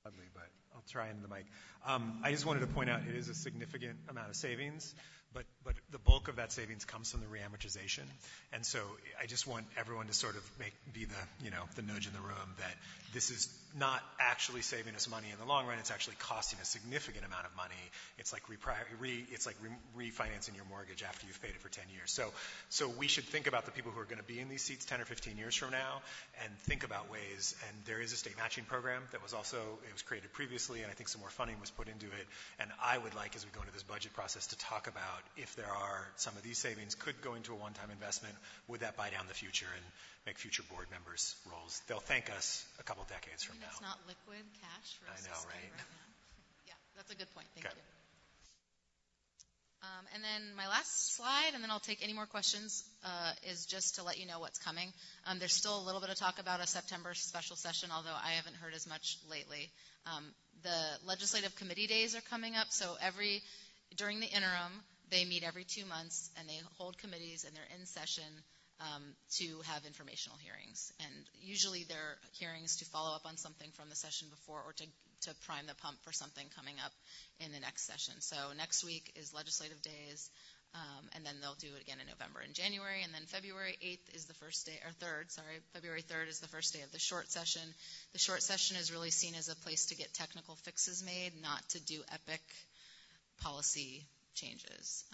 ugly, but I'll try into the mic. I just wanted to point out it is a significant amount of savings, but the bulk of that savings comes from the reamortization. And so I just want everyone to sort of be the nudge in the room that this is not actually saving us money in the long run. It's actually costing a significant amount of money. It's like refinancing your mortgage after you've paid it for 10 years. So we should think about the people who are going to be in these seats 10 or 15 years from now, and think about ways. And there is a state matching program that was created previously, and I think some more funding was put into it. And I would like, as we go into this budget process, to talk about if there are some of these savings could go into a one-time investment. Would that buy down the future and make future board members' roles? They'll thank us a couple decades from now. It's not liquid cash for us. I know, right? Yeah, that's a good point. Thank you. And then my last slide, and then I'll take any more questions, is just to let you know what's coming. There's still a little bit of talk about a September special session, although I haven't heard as much lately. The legislative committee days are coming up, so during the interim, they meet every 2 months, and they hold committees, and they're in session to have informational hearings. And usually they're hearings to follow up on something from the session before or to prime the pump for something coming up in the next session. So next week is legislative days, and then they'll do it again in November and January, and then February 8th is the first day, or 3rd, sorry, February 3rd is the first day of the short session. The short session is really seen as a place to get technical fixes made, not to do epic policy changes.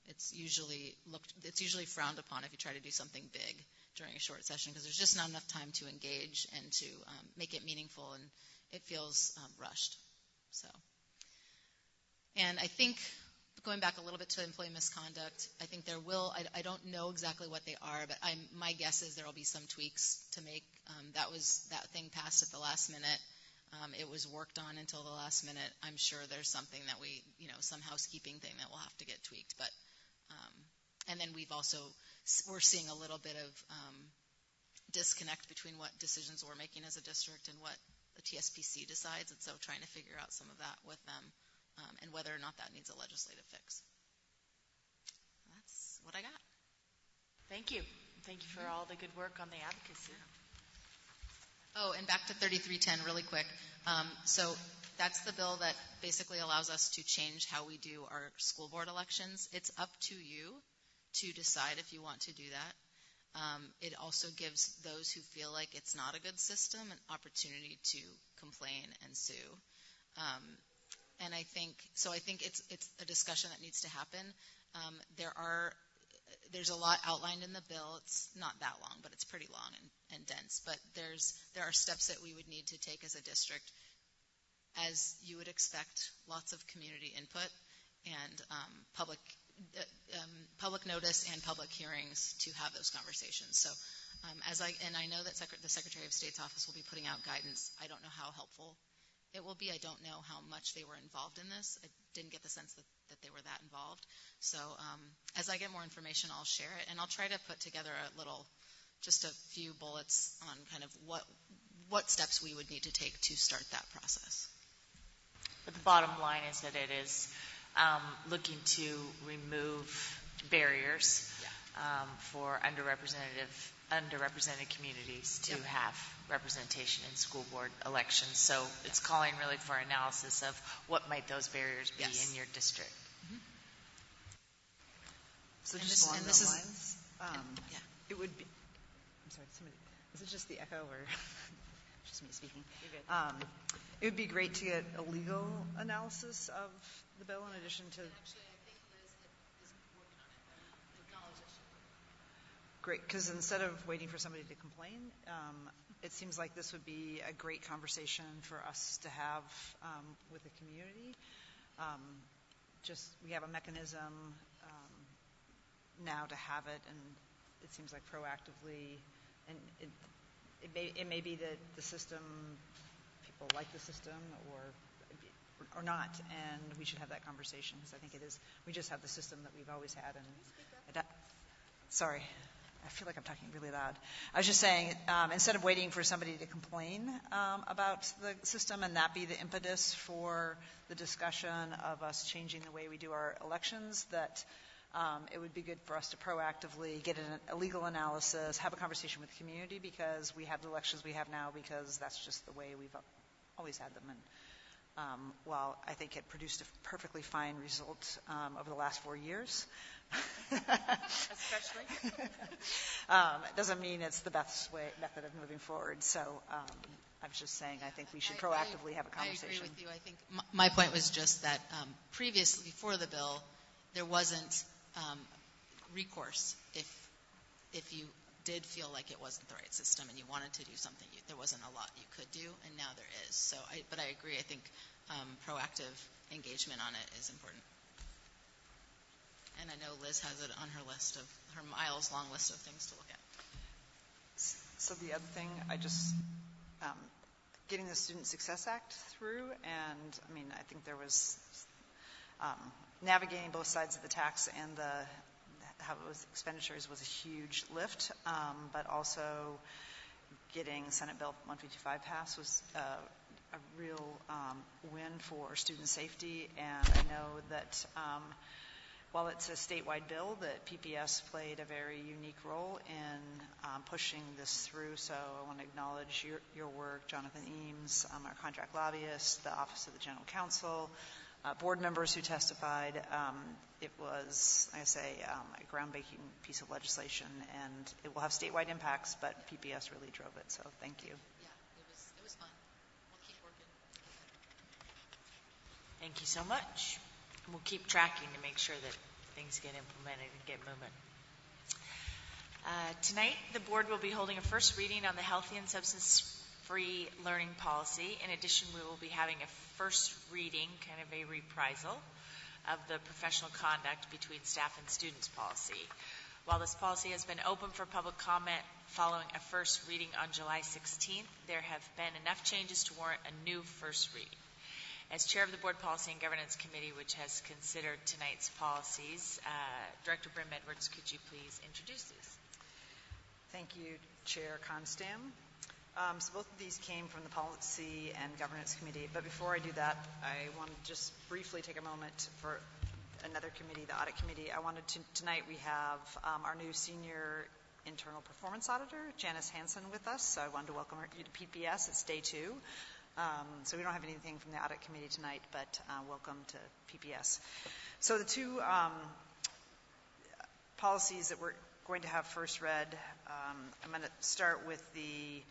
It's usually frowned upon if you try to do something big during a short session because there's just not enough time to engage and to make it meaningful, and it feels rushed. So, and I think going back a little bit to employee misconduct, I think there will. I don't know exactly what they are, but my guess is there will be some tweaks to make. That thing passed at the last minute. It was worked on until the last minute. I'm sure there's something that some housekeeping thing that will have to get tweaked. But and then we're seeing a little bit of disconnect between what decisions we're making as a district and what the TSPC decides, and so trying to figure out some of that with them and whether or not that needs a legislative fix. That's what I got. Thank you. Thank you for all the good work on the advocacy. Oh, and back to 3310 really quick. So that's the bill that basically allows us to change how we do our school board elections. It's up to you to decide if you want to do that. It also gives those who feel like it's not a good system an opportunity to complain and sue. And I think it's a discussion that needs to happen. There's a lot outlined in the bill. It's not that long, but it's pretty long and dense. But there are steps that we would need to take as a district, as you would expect, lots of community input and public notice and public hearings to have those conversations. So I know that the Secretary of State's office will be putting out guidance. I don't know how helpful it will be. I don't know how much they were involved in this. I didn't get the sense that they were that involved. So as I get more information, I'll share it, and I'll try to put together just a few bullets on kind of what steps we would need to take to start that process. But the bottom line is that it is looking to remove barriers for underrepresented communities to have representation in school board elections. So it's calling really for analysis of what might those barriers be in your district. Mm-hmm. So just along those lines, it would be. I'm sorry. Is it just the echo or just me speaking? You're good. It would be great to get a legal analysis of the bill in addition to. Actually, I think Liz is working on it. Acknowledge that she will. Great, because instead of waiting for somebody to complain, it seems like this would be a great conversation for us to have with the community. We have a mechanism now to have it, and it seems like proactively, and it may be that the system, people like the system or not, and we should have that conversation because I think it is. We just have the system that we've always had, and sorry. I feel like I'm talking really loud. I was just saying, instead of waiting for somebody to complain about the system and that be the impetus for the discussion of us changing the way we do our elections, that it would be good for us to proactively get a legal analysis, have a conversation with the community because we have the elections we have now because that's just the way we've always had them. And while I think it produced a perfectly fine result over the last 4 years, especially. It doesn't mean it's the best method of moving forward. So I was just saying I think we should proactively have a conversation. I agree with you. I think my point was just that previously, before the bill, there wasn't recourse if you did feel like it wasn't the right system and you wanted to do something. There wasn't a lot you could do, and now there is. So, but I agree. I think proactive engagement on it is important. And I know Liz has it on her miles-long list of things to look at. So the other thing, getting the Student Success Act through, and I mean, I think there was navigating both sides of the tax and how it was expenditures was a huge lift, but also getting Senate Bill 155 passed was a real win for student safety. And I know that while it's a statewide bill, that PPS played a very unique role in pushing this through. So I want to acknowledge your work, Jonathan Eames, our contract lobbyist, the Office of the General Counsel, board members who testified. It was, like I say, a groundbreaking piece of legislation, and it will have statewide impacts, but PPS really drove it. So thank you. Yeah, it was fun. We'll keep working. Thank you so much. We'll keep tracking to make sure that things get implemented and get moving. Tonight, the board will be holding a first reading on the healthy and substance-free learning policy. In addition, we will be having a first reading, kind of a reprisal, of the professional conduct between staff and students policy. While this policy has been open for public comment following a first reading on July 16th, there have been enough changes to warrant a new first reading. As chair of the Board Policy and Governance Committee, which has considered tonight's policies, Director Brim Edwards, could you please introduce these? Thank you, Chair Constam. So both of these came from the Policy and Governance Committee. But before I do that, I want to just briefly take a moment for another committee, the Audit Committee. I wanted to, tonight we have our new Senior Internal Performance Auditor, Janice Hansen, with us. So I wanted to welcome her to PPS. It's day 2. So we don't have anything from the Audit Committee tonight, but welcome to PPS. So the two policies that we're going to have first read, I'm going to start with the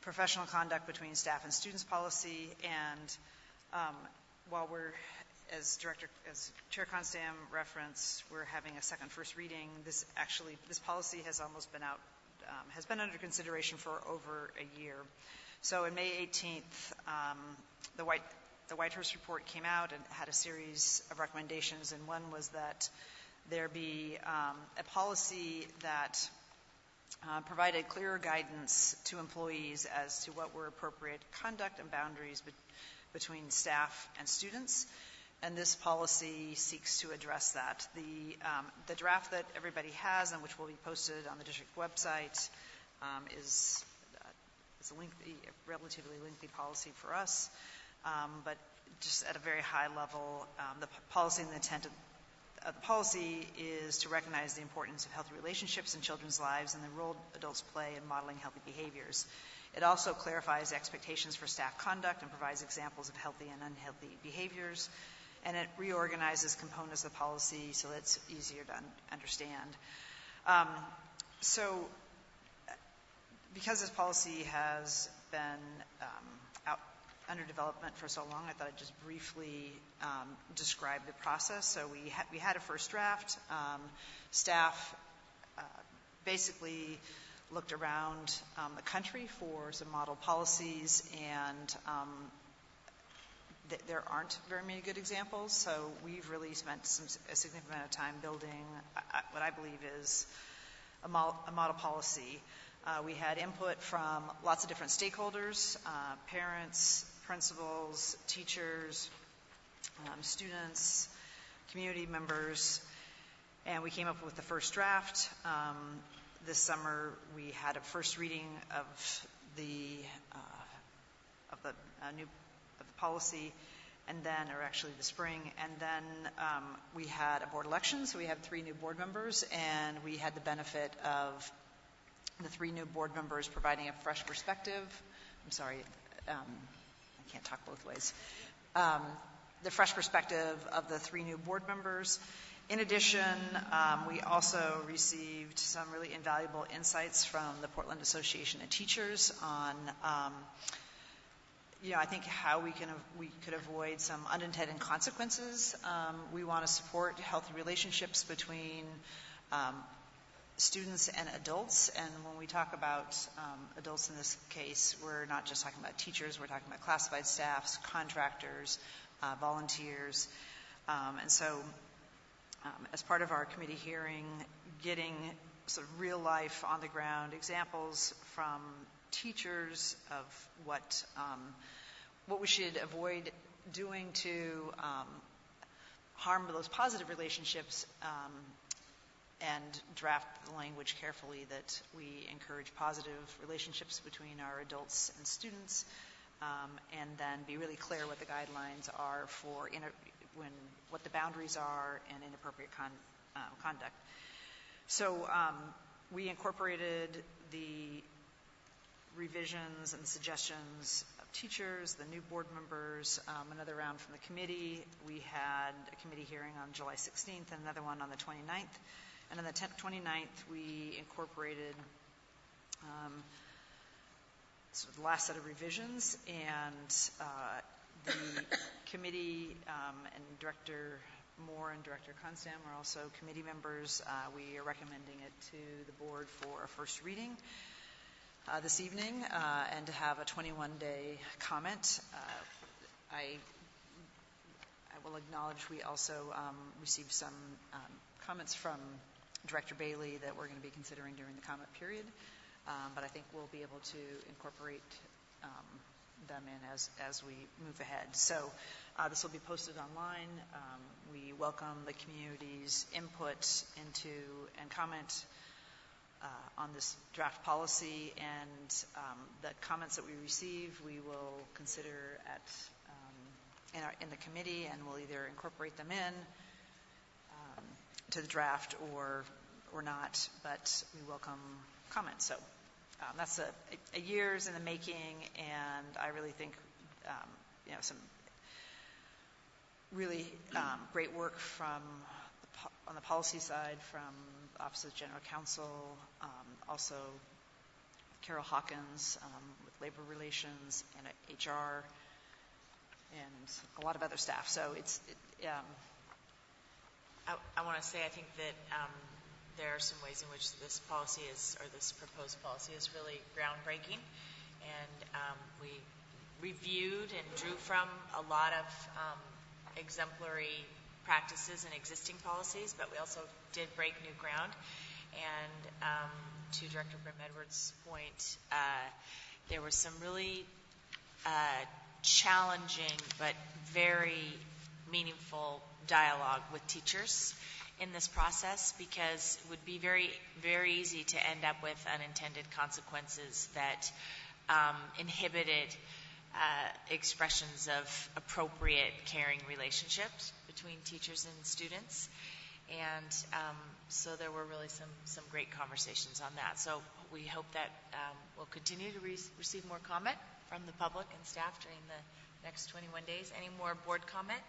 professional conduct between staff and students policy. And while we're, as Chair Constam referenced, we're having a second first reading, this policy has almost been out, has been under consideration for over a year. So in May 18th, the Whitehurst report came out and had a series of recommendations, and one was that there be a policy that provided clearer guidance to employees as to what were appropriate conduct and boundaries between staff and students. And this policy seeks to address that. The draft that everybody has, and which will be posted on the district website, is a relatively lengthy policy for us, but just at a very high level, the policy and the intent of the policy is to recognize the importance of healthy relationships in children's lives and the role adults play in modeling healthy behaviors. It also clarifies expectations for staff conduct and provides examples of healthy and unhealthy behaviors, and it reorganizes components of the policy so that it's easier to understand. So because this policy has been under development for so long, I thought I'd just briefly describe the process. So we had a first draft. Staff basically looked around the country for some model policies, and there aren't very many good examples. So we've really spent a significant amount of time building what I believe is a model policy. We had input from lots of different stakeholders, parents, principals, teachers, students, community members, and we came up with the first draft. This summer we had a first reading of the policy, and then, or actually the spring, and then we had a board election, so we had 3 new board members, and we had the benefit of the 3 new board members providing a fresh perspective. I'm sorry, I can't talk both ways. The fresh perspective of the 3 new board members. In addition, we also received some really invaluable insights from the Portland Association of Teachers on, I think how we could avoid some unintended consequences. We want to support healthy relationships between students and adults, and when we talk about adults in this case, we're not just talking about teachers, we're talking about classified staffs, contractors, volunteers, and so as part of our committee hearing, getting sort of real life on the ground examples from teachers of what we should avoid doing to harm those positive relationships and draft the language carefully that we encourage positive relationships between our adults and students, and then be really clear what the guidelines are for what the boundaries are and inappropriate conduct. So we incorporated the revisions and suggestions of teachers, the new board members, another round from the committee. We had a committee hearing on July 16th and another one on the 29th. And on the 29th, we incorporated sort of the last set of revisions, and the committee and Director Moore and Director Constam are also committee members. We are recommending it to the board for a first reading this evening, and to have a 21-day comment. I will acknowledge we also received some comments from Director Bailey that we're going to be considering during the comment period, but I think we'll be able to incorporate them in as we move ahead. So this will be posted online. We welcome the community's input into and comment on this draft policy, and the comments that we receive we will consider in the committee, and we'll either incorporate them in to the draft or not, but we welcome comments. So that's a years in the making, and I really think some really great work on the policy side from the Office of General Counsel, also Carol Hawkins with Labor Relations and HR, and a lot of other staff. So I want to say I think that there are some ways in which this policy or this proposed policy is really groundbreaking, and we reviewed and drew from a lot of exemplary practices and existing policies, but we also did break new ground. And to Director Brim Edwards' point, there was some really challenging but very meaningful dialogue with teachers in this process, because it would be very, very easy to end up with unintended consequences that inhibited expressions of appropriate, caring relationships between teachers and students. And so there were really some great conversations on that. So we hope that we'll continue to receive more comment from the public and staff during the next 21 days. Any more board comment?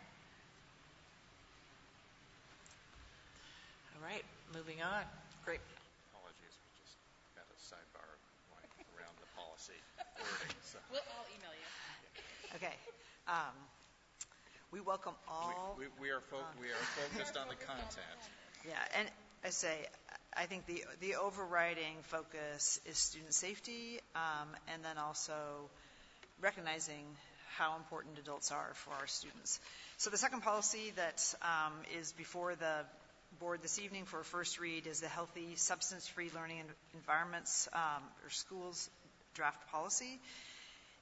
All right, moving on. Great. Apologies, we just got a sidebar around the policy wording. So. We'll all email you. Okay. We welcome all. We are focused on the content. Yeah, and I say, I think the overriding focus is student safety, and then also recognizing how important adults are for our students. So the second policy that is before the board this evening for a first read is the Healthy Substance-Free Learning Environments or Schools draft policy.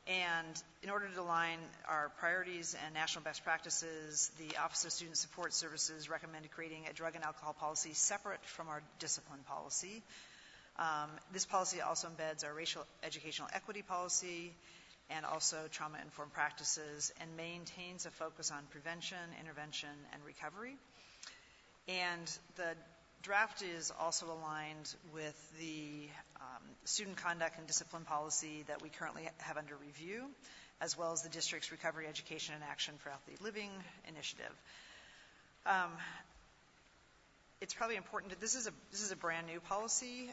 And in order to align our priorities and national best practices, the Office of Student Support Services recommended creating a drug and alcohol policy separate from our discipline policy. This policy also embeds our racial educational equity policy and also trauma-informed practices, and maintains a focus on prevention, intervention, and recovery. And the draft is also aligned with the student conduct and discipline policy that we currently have under review, as well as the district's Recovery Education and Action for Healthy Living initiative. It's probably important that this is a brand new policy,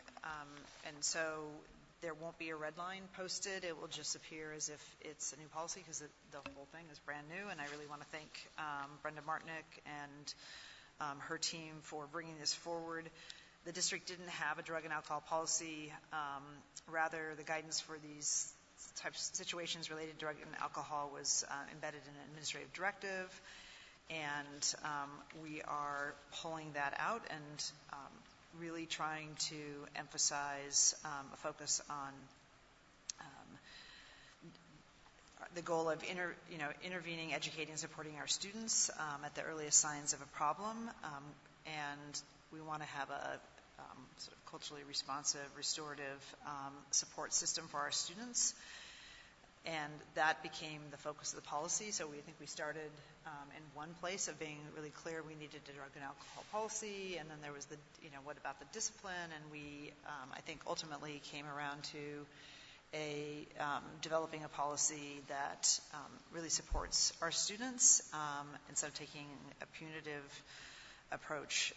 and so there won't be a red line posted. It will just appear as if it's a new policy, because the whole thing is brand new. And I really want to thank Brenda Martinick and her team for bringing this forward. The district didn't have a drug and alcohol policy. Rather, the guidance for these types of situations related to drug and alcohol was embedded in an administrative directive, and we are pulling that out and really trying to emphasize a focus on the goal of intervening, educating, and supporting our students at the earliest signs of a problem, and we want to have a sort of culturally responsive, restorative support system for our students. And that became the focus of the policy. So we think we started in one place of being really clear we needed a drug and alcohol policy, and then there was the, what about the discipline? And we, I think, ultimately came around to developing a policy that really supports our students instead of taking a punitive approach,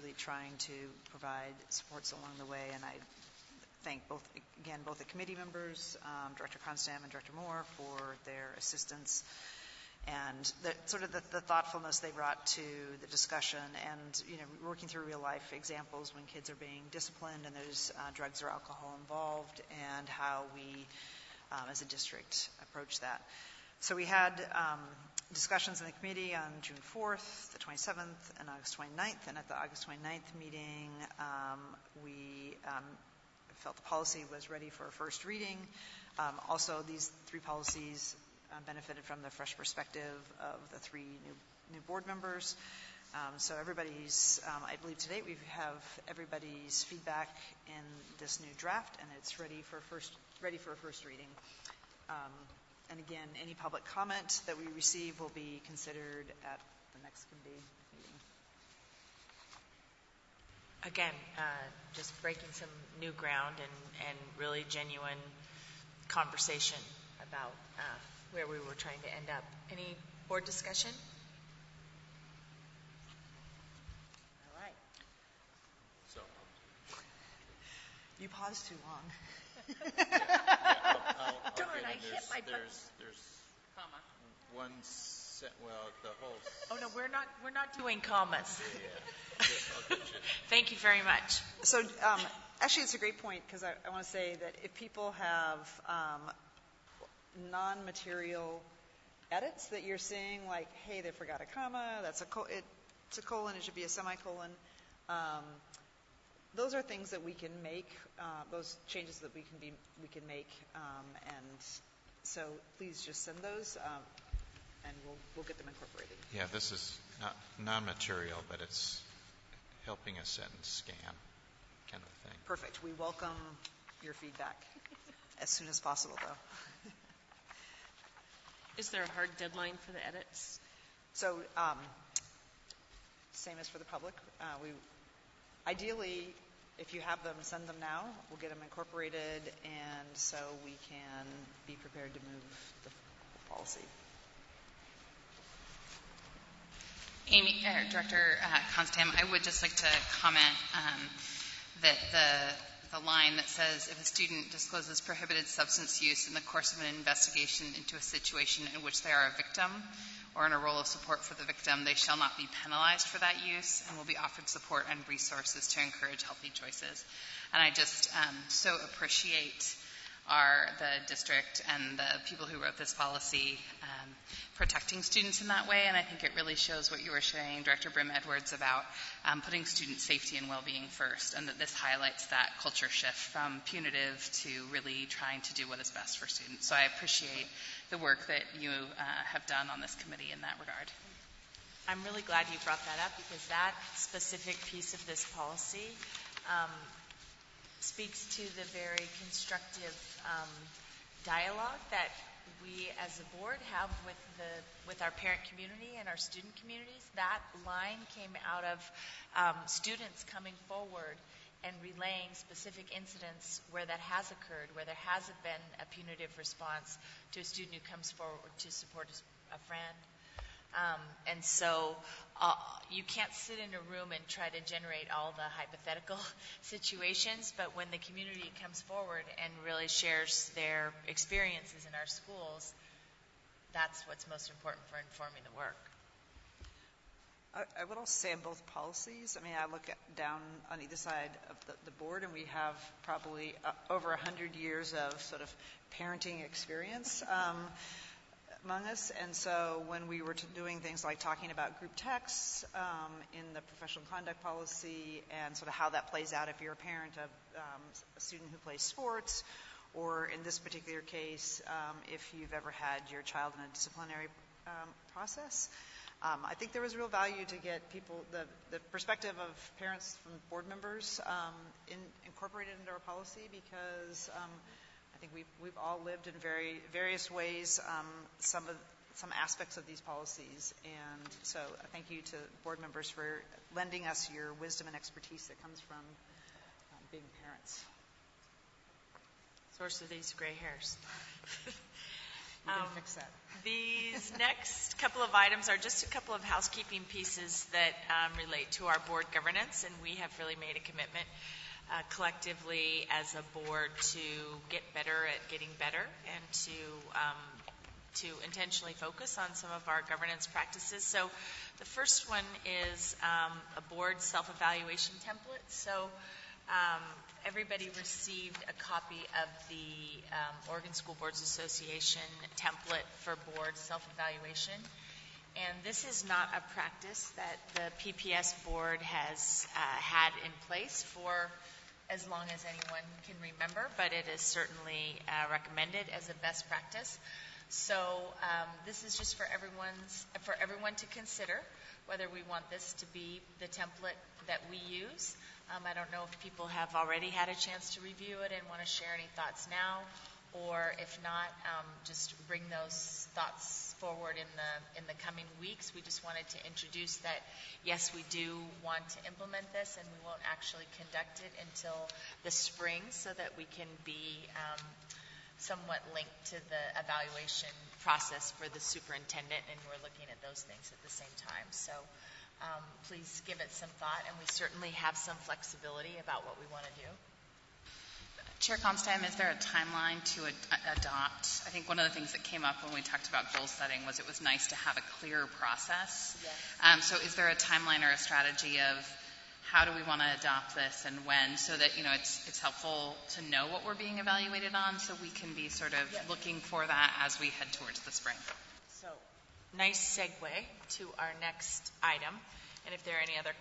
really trying to provide supports along the way. And I thank both the committee members, Director Constam and Director Moore, for their assistance and the thoughtfulness they brought to the discussion, and working through real life examples when kids are being disciplined and there's drugs or alcohol involved, and how we as a district approach that. So we had discussions in the committee on June 4th, the 27th, and August 29th, and at the August 29th meeting we felt the policy was ready for a first reading. Also, these three policies benefited from the fresh perspective of the three new board members. So everybody's, I believe to date we have everybody's feedback in this new draft, and it's ready for a first reading. And again, any public comment that we receive will be considered at the next committee meeting. Again, just breaking some new ground and really genuine conversation about where we were trying to end up. Any board discussion? All right. So you paused too long. Darn, I hit my button. There's one the whole. Oh no, we're not doing commas. Yeah. I'll get you. Thank you very much. So actually, it's a great point, because I want to say that if people have non-material edits that you're seeing, like, hey, they forgot a comma, it's a colon, it should be a semicolon. Those are things that we can make. Those changes that we can make, and so please just send those, and we'll get them incorporated. Yeah, this is not non-material, but it's helping a sentence scan kind of thing. Perfect. We welcome your feedback as soon as possible, though. Is there a hard deadline for the edits? So, same as for the public. Ideally, if you have them, send them now. We'll get them incorporated, and so we can be prepared to move the policy. Amy, Director Constam, I would just like to comment that the line that says, if a student discloses prohibited substance use in the course of an investigation into a situation in which they are a victim or in a role of support for the victim, they shall not be penalized for that use and will be offered support and resources to encourage healthy choices. And I just so appreciate the district and the people who wrote this policy protecting students in that way, and I think it really shows what you were saying, Director Brim-Edwards, about putting student safety and well-being first, and that this highlights that culture shift from punitive to really trying to do what is best for students. So I appreciate the work that you have done on this committee in that regard. I'm really glad you brought that up, because that specific piece of this policy speaks to the very constructive dialogue that we as a board have with our parent community and our student communities. That line came out of students coming forward and relaying specific incidents where that has occurred, where there hasn't been a punitive response to a student who comes forward to support a friend. And so you can't sit in a room and try to generate all the hypothetical situations, but when the community comes forward and really shares their experiences in our schools, that's what's most important for informing the work. I would also say on both policies, I mean, I look down on either side of the board, and we have probably over 100 years of sort of parenting experience among us. And so when we were doing things like talking about group texts in the professional conduct policy, and sort of how that plays out if you're a parent of a student who plays sports, or in this particular case, if you've ever had your child in a disciplinary process. I think there was real value to get people, the perspective of parents from board members incorporated into our policy, because I think we've all lived in various ways some aspects of these policies, and so thank you to board members for lending us your wisdom and expertise that comes from being parents. Source of these gray hairs. We're going to fix that. These next couple of items are just a couple of housekeeping pieces that relate to our board governance, and we have really made a commitment collectively as a board to get better at getting better and to intentionally focus on some of our governance practices. So the first one is a board self-evaluation template. So everybody received a copy of the Oregon School Boards Association template for board self-evaluation. And this is not a practice that the PPS board has had in place for as long as anyone can remember, but it is certainly recommended as a best practice. So this is just for everyone to consider whether we want this to be the template that we use. I don't know if people have already had a chance to review it and want to share any thoughts now, or if not, just bring those thoughts forward in the coming weeks. We just wanted to introduce that, yes, we do want to implement this, and we won't actually conduct it until the spring, so that we can be somewhat linked to the evaluation process for the superintendent, and we're looking at those things at the same time. So please give it some thought, and we certainly have some flexibility about what we want to do. Chair Constam, is there a timeline to adopt? I think one of the things that came up when we talked about goal setting was it was nice to have a clear process. Yes. So is there a timeline or a strategy of how do we want to adopt this and when, so that it's helpful to know what we're being evaluated on, so we can be sort of looking for that as we head towards the spring? So nice segue to our next item. And if there are any other,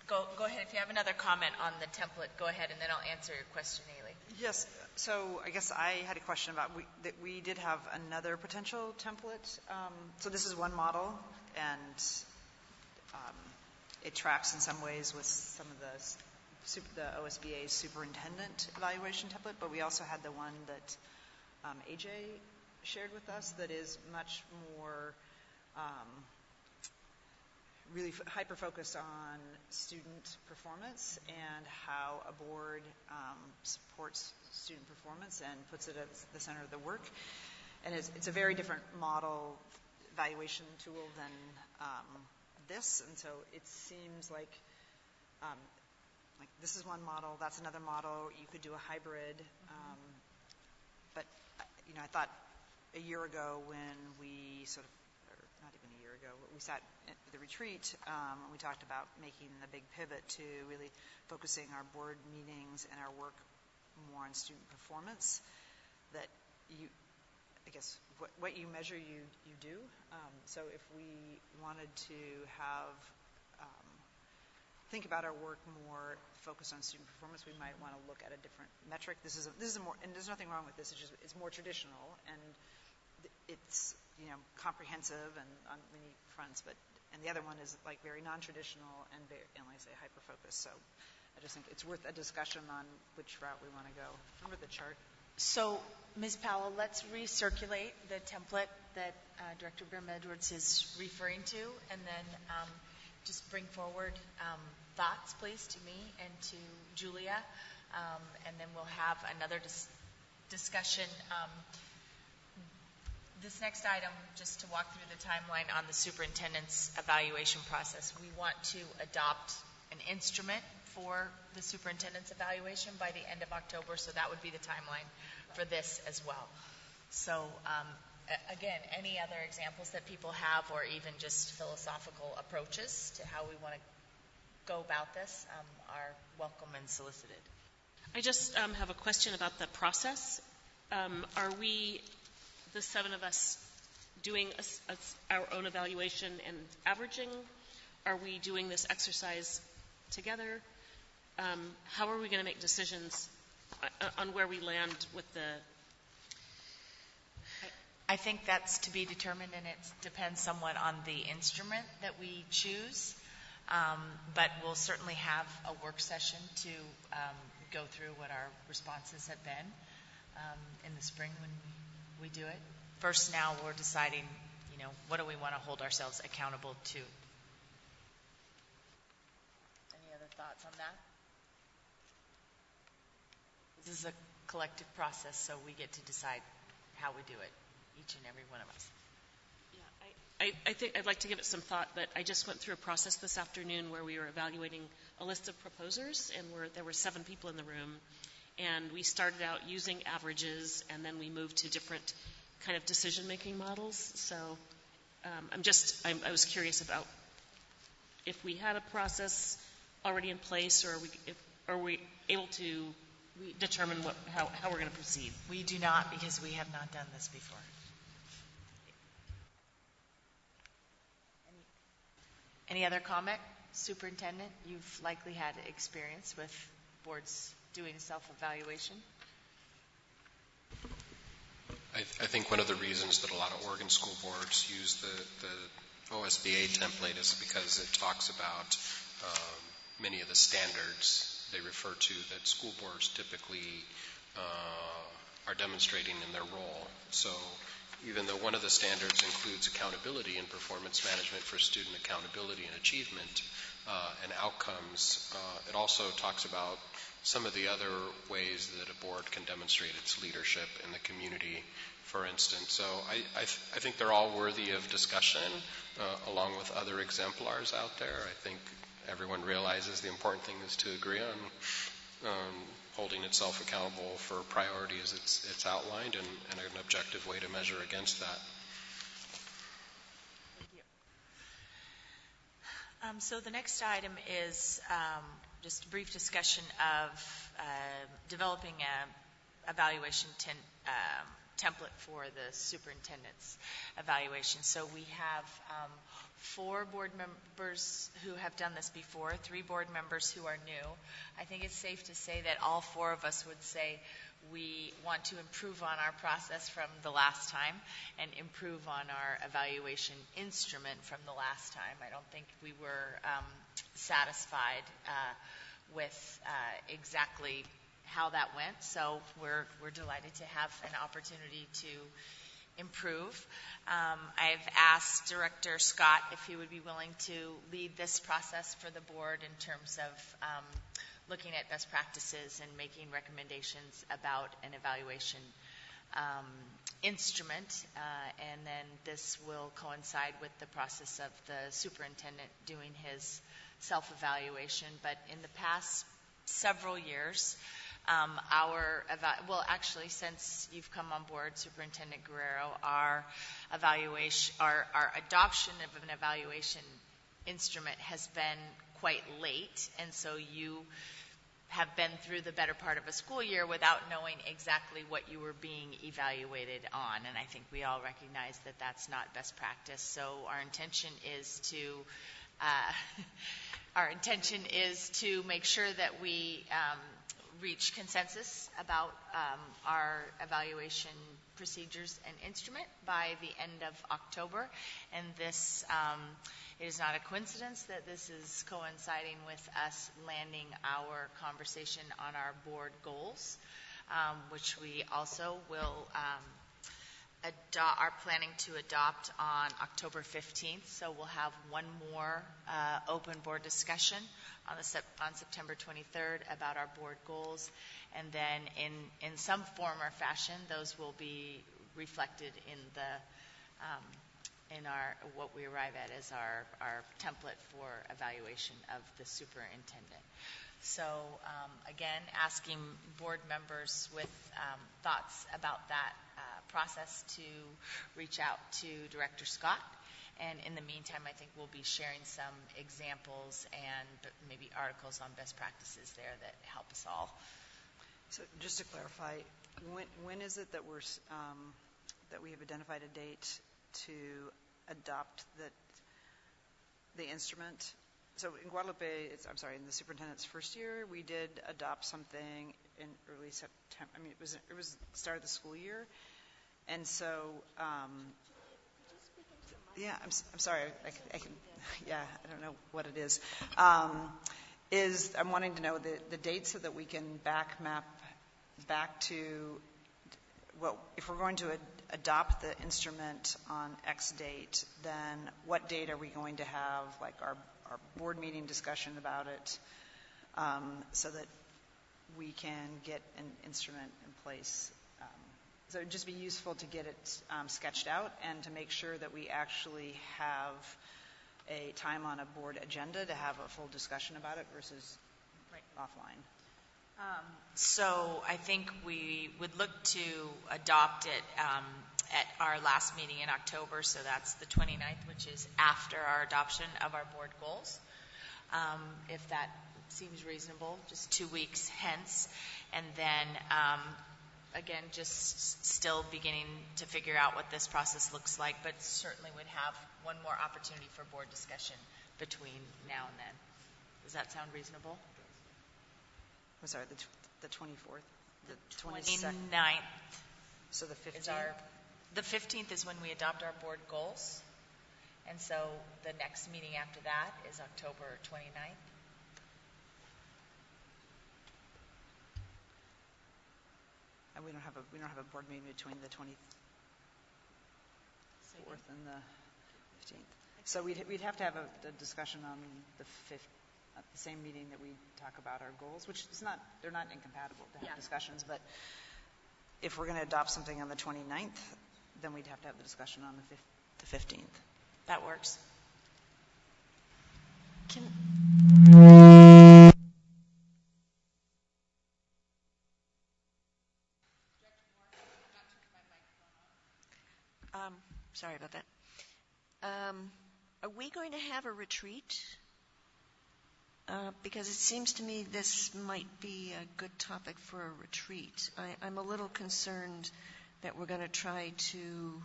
go ahead. If you have another comment on the template, go ahead, and then I'll answer your question, Ailey. Yes. So I guess I had a question about that we did have another potential template. So this is one model, and it tracks in some ways with some of the OSBA's superintendent evaluation template, but we also had the one that AJ shared with us that is much more really hyper-focused on student performance and how a board supports student performance and puts it at the center of the work. And it's a very different model evaluation tool than this, and so it seems like this is one model, that's another model. You could do a hybrid, but I thought a year ago when we or not even a year ago, we sat at the retreat and we talked about making the big pivot to really focusing our board meetings and our work more on student performance. That I guess what you measure, you do. So if we wanted to think about our work more focused on student performance, we might want to look at a different metric. This is a more, and there's nothing wrong with this. It's more traditional, and it's comprehensive and on many fronts. And the other one is very non-traditional and like I say, hyper-focused. So I just think it's worth a discussion on which route we want to go. Remember the chart? So, Ms. Powell, let's recirculate the template that Director Brim-Edwards is referring to, and then just bring forward thoughts, please, to me and to Julia, and then we'll have another discussion. This next item, just to walk through the timeline on the superintendent's evaluation process, we want to adopt an instrument for the superintendent's evaluation by the end of October, so that would be the timeline for this as well. So again, any other examples that people have, or even just philosophical approaches to how we want to go about this, are welcome and solicited. I just have a question about the process. Are we, the seven of us, doing our own evaluation and averaging? Are we doing this exercise together? How are we going to make decisions on where we land with the I think that's to be determined, and it depends somewhat on the instrument that we choose. But we'll certainly have a work session to go through what our responses have been in the spring when we do it. First, now we're deciding, what do we want to hold ourselves accountable to? Any other thoughts on that? This is a collective process, so we get to decide how we do it, each and every one of us. I think I'd like to give it some thought, but I just went through a process this afternoon where we were evaluating a list of proposers, and there were 7 people in the room, and we started out using averages, and then we moved to different kind of decision-making models. So I was curious about if we had a process already in place, or are we able to determine how we're going to proceed? We do not, because we have not done this before. Any other comment? Superintendent, you've likely had experience with boards doing self-evaluation. I think one of the reasons that a lot of Oregon school boards use the OSBA template is because it talks about many of the standards they refer to that school boards typically are demonstrating in their role. So even though one of the standards includes accountability and performance management for student accountability and achievement and outcomes, it also talks about some of the other ways that a board can demonstrate its leadership in the community, for instance. So I think they're all worthy of discussion, along with other exemplars out there. I think everyone realizes the important thing is to agree on holding itself accountable for priorities it's outlined and an objective way to measure against that. Thank you. So the next item is just a brief discussion of developing an evaluation template for the superintendent's evaluation. So we have 4 board members who have done this before, 3 board members who are new. I think it's safe to say that all 4 of us would say we want to improve on our process from the last time and improve on our evaluation instrument from the last time. I don't think we were satisfied with exactly how that went, so we're delighted to have an opportunity to improve. I've asked Director Scott if he would be willing to lead this process for the board in terms of looking at best practices and making recommendations about an evaluation instrument, and then this will coincide with the process of the superintendent doing his self-evaluation. But in the past several years, actually, since you've come on board, Superintendent Guerrero, our adoption of an evaluation instrument has been quite late, and so you have been through the better part of a school year without knowing exactly what you were being evaluated on, and I think we all recognize that that's not best practice. So our intention is to make sure that we reach consensus about our evaluation procedures and instrument by the end of October. And this it is not a coincidence that this is coinciding with us landing our conversation on our board goals, which we also will are planning to adopt on October 15th. So we'll have one more open board discussion on September 23rd about our board goals, and then in some form or fashion, those will be reflected in what we arrive at as our template for evaluation of the superintendent. So again, asking board members with thoughts about that process to reach out to Director Scott. And in the meantime, I think we'll be sharing some examples and maybe articles on best practices there that help us all. So just to clarify, when is it that that we have identified a date to adopt the instrument? So in Guadalupe, in the superintendent's first year, we did adopt something in early September. I mean, it was the start of the school year. And so, yeah, I'm sorry. I can, yeah, I don't know what it is. I'm wanting to know the dates so that we can map back to, well, if we're going to adopt the instrument on X date, then what date are we going to have, like our board meeting discussion about it, so that we can get an instrument in place. So it would just be useful to get it sketched out and to make sure that we actually have a time on a board agenda to have a full discussion about it versus offline. So I think we would look to adopt it at our last meeting in October, so that's the 29th, which is after our adoption of our board goals. If that seems reasonable, just 2 weeks hence. And then, again, just still beginning to figure out what this process looks like, but certainly would have one more opportunity for board discussion between now and then. Does that sound reasonable? I'm sorry, the 24th? The 29th. So the 15th? The 15th is when we adopt our board goals. And so the next meeting after that is October 29th. And we don't have a board meeting between the 24th and the 15th. So we'd have to have a discussion on the 5th, at the same meeting that we talk about our goals, which is they're not incompatible to have discussions, but if we're going to adopt something on the 29th, then we'd have to have the discussion on the 15th. That works. Sorry about that. Are we going to have a retreat? Because it seems to me this might be a good topic for a retreat. I'm a little concerned that we're going to try to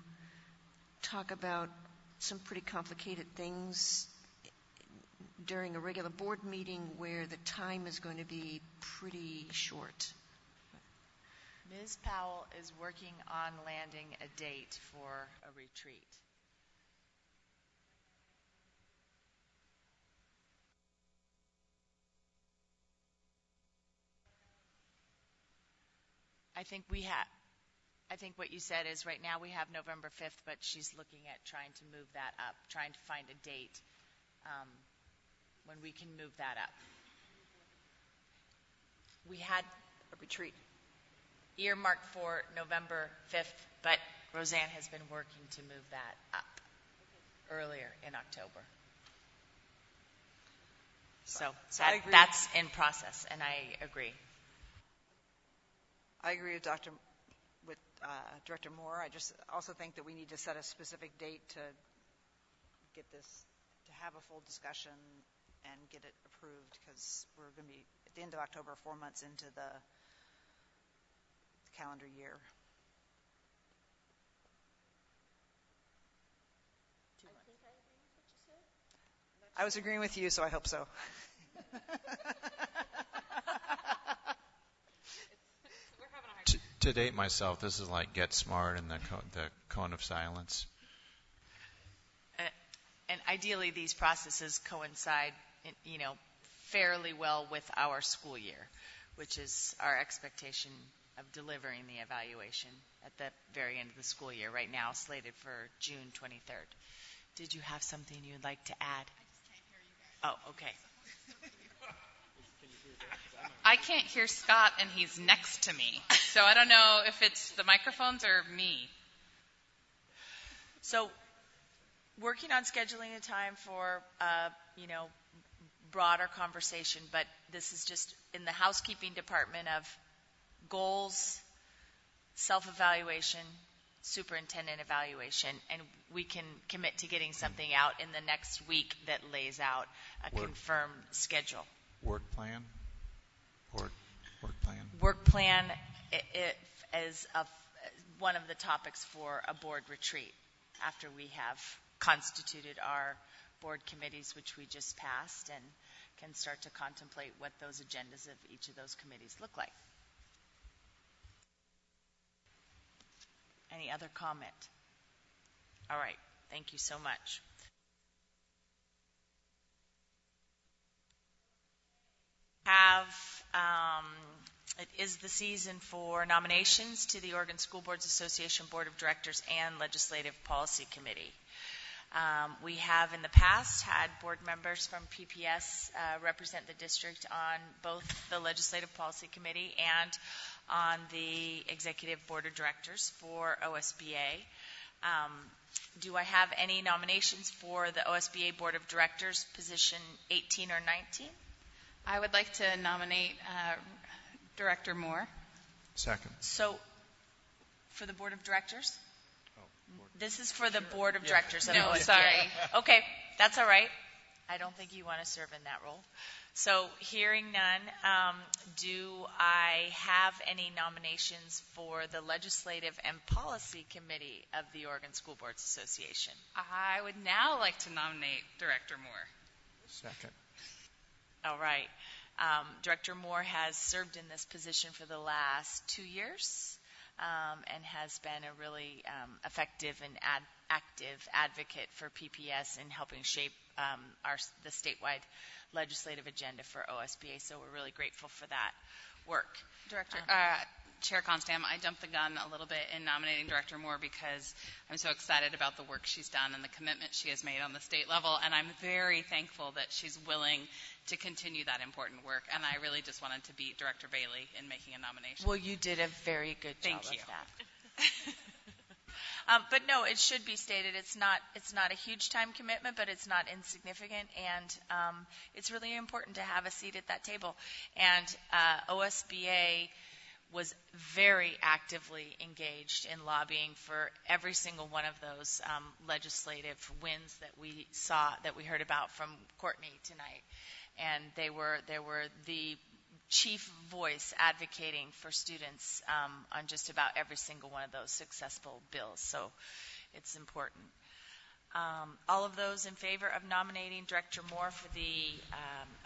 talk about some pretty complicated things during a regular board meeting where the time is going to be pretty short. Ms. Powell is working on landing a date for a retreat. I think what you said is right now we have November 5th, but she's looking at trying to move that up, trying to find a date when we can move that up. We had a retreat earmarked for November 5th, but Roseanne has been working to move that up earlier in October. So that's in process, and I agree. I agree with Director Moore. I just also think that we need to set a specific date to get this, to have a full discussion and get it approved, because we're going to be at the end of October, 4 months into the calendar year. 2 months. I think I agree with what you said. I was agreeing with you, so I hope so. To date myself, this is like Get Smart and the cone of silence. And ideally, these processes coincide, fairly well with our school year, which is our expectation of delivering the evaluation at the very end of the school year, right now slated for June 23rd. Did you have something you would like to add? I just can't hear you guys. Oh, okay. I can't hear Scott, and he's next to me. So I don't know if it's the microphones or me. So working on scheduling a time for, broader conversation, but this is just in the housekeeping department of goals, self-evaluation, superintendent evaluation, and we can commit to getting something out in the next week that lays out a confirmed schedule. Work plan? Work plan is one of the topics for a board retreat after we have constituted our board committees, which we just passed, and can start to contemplate what those agendas of each of those committees look like. Any other comment? All right. Thank you so much. It is the season for nominations to the Oregon School Boards Association Board of Directors and Legislative Policy Committee. We have in the past had board members from PPS represent the district on both the Legislative Policy Committee and on the Executive Board of Directors for OSBA. Do I have any nominations for the OSBA Board of Directors, position 18 or 19? I would like to nominate Director Moore. Second. So, for the Board of Directors? This is for the Board of Directors of OSBA. Sorry. Okay, that's all right. I don't think you want to serve in that role. So, hearing none, do I have any nominations for the Legislative and Policy Committee of the Oregon School Boards Association? I would now like to nominate Director Moore. Second. All right. Director Moore has served in this position for the last 2 years and has been a really effective and active advocate for PPS in helping shape the statewide legislative agenda for OSBA. So we're really grateful for that work. Chair Constam, I jumped the gun a little bit in nominating Director Moore because I'm so excited about the work she's done and the commitment she has made on the state level, and I'm very thankful that she's willing to continue that important work, and I really just wanted to beat Director Bailey in making a nomination. Well, you did a very good job Thank you. of that. But no, it should be stated it's not a huge time commitment, but it's not insignificant, and it's really important to have a seat at that table. And OSBA was very actively engaged in lobbying for every single one of those legislative wins that we heard about from Courtney tonight. And they were the chief voice advocating for students on just about every single one of those successful bills. So it's important. All of those in favor of nominating Director Moore for the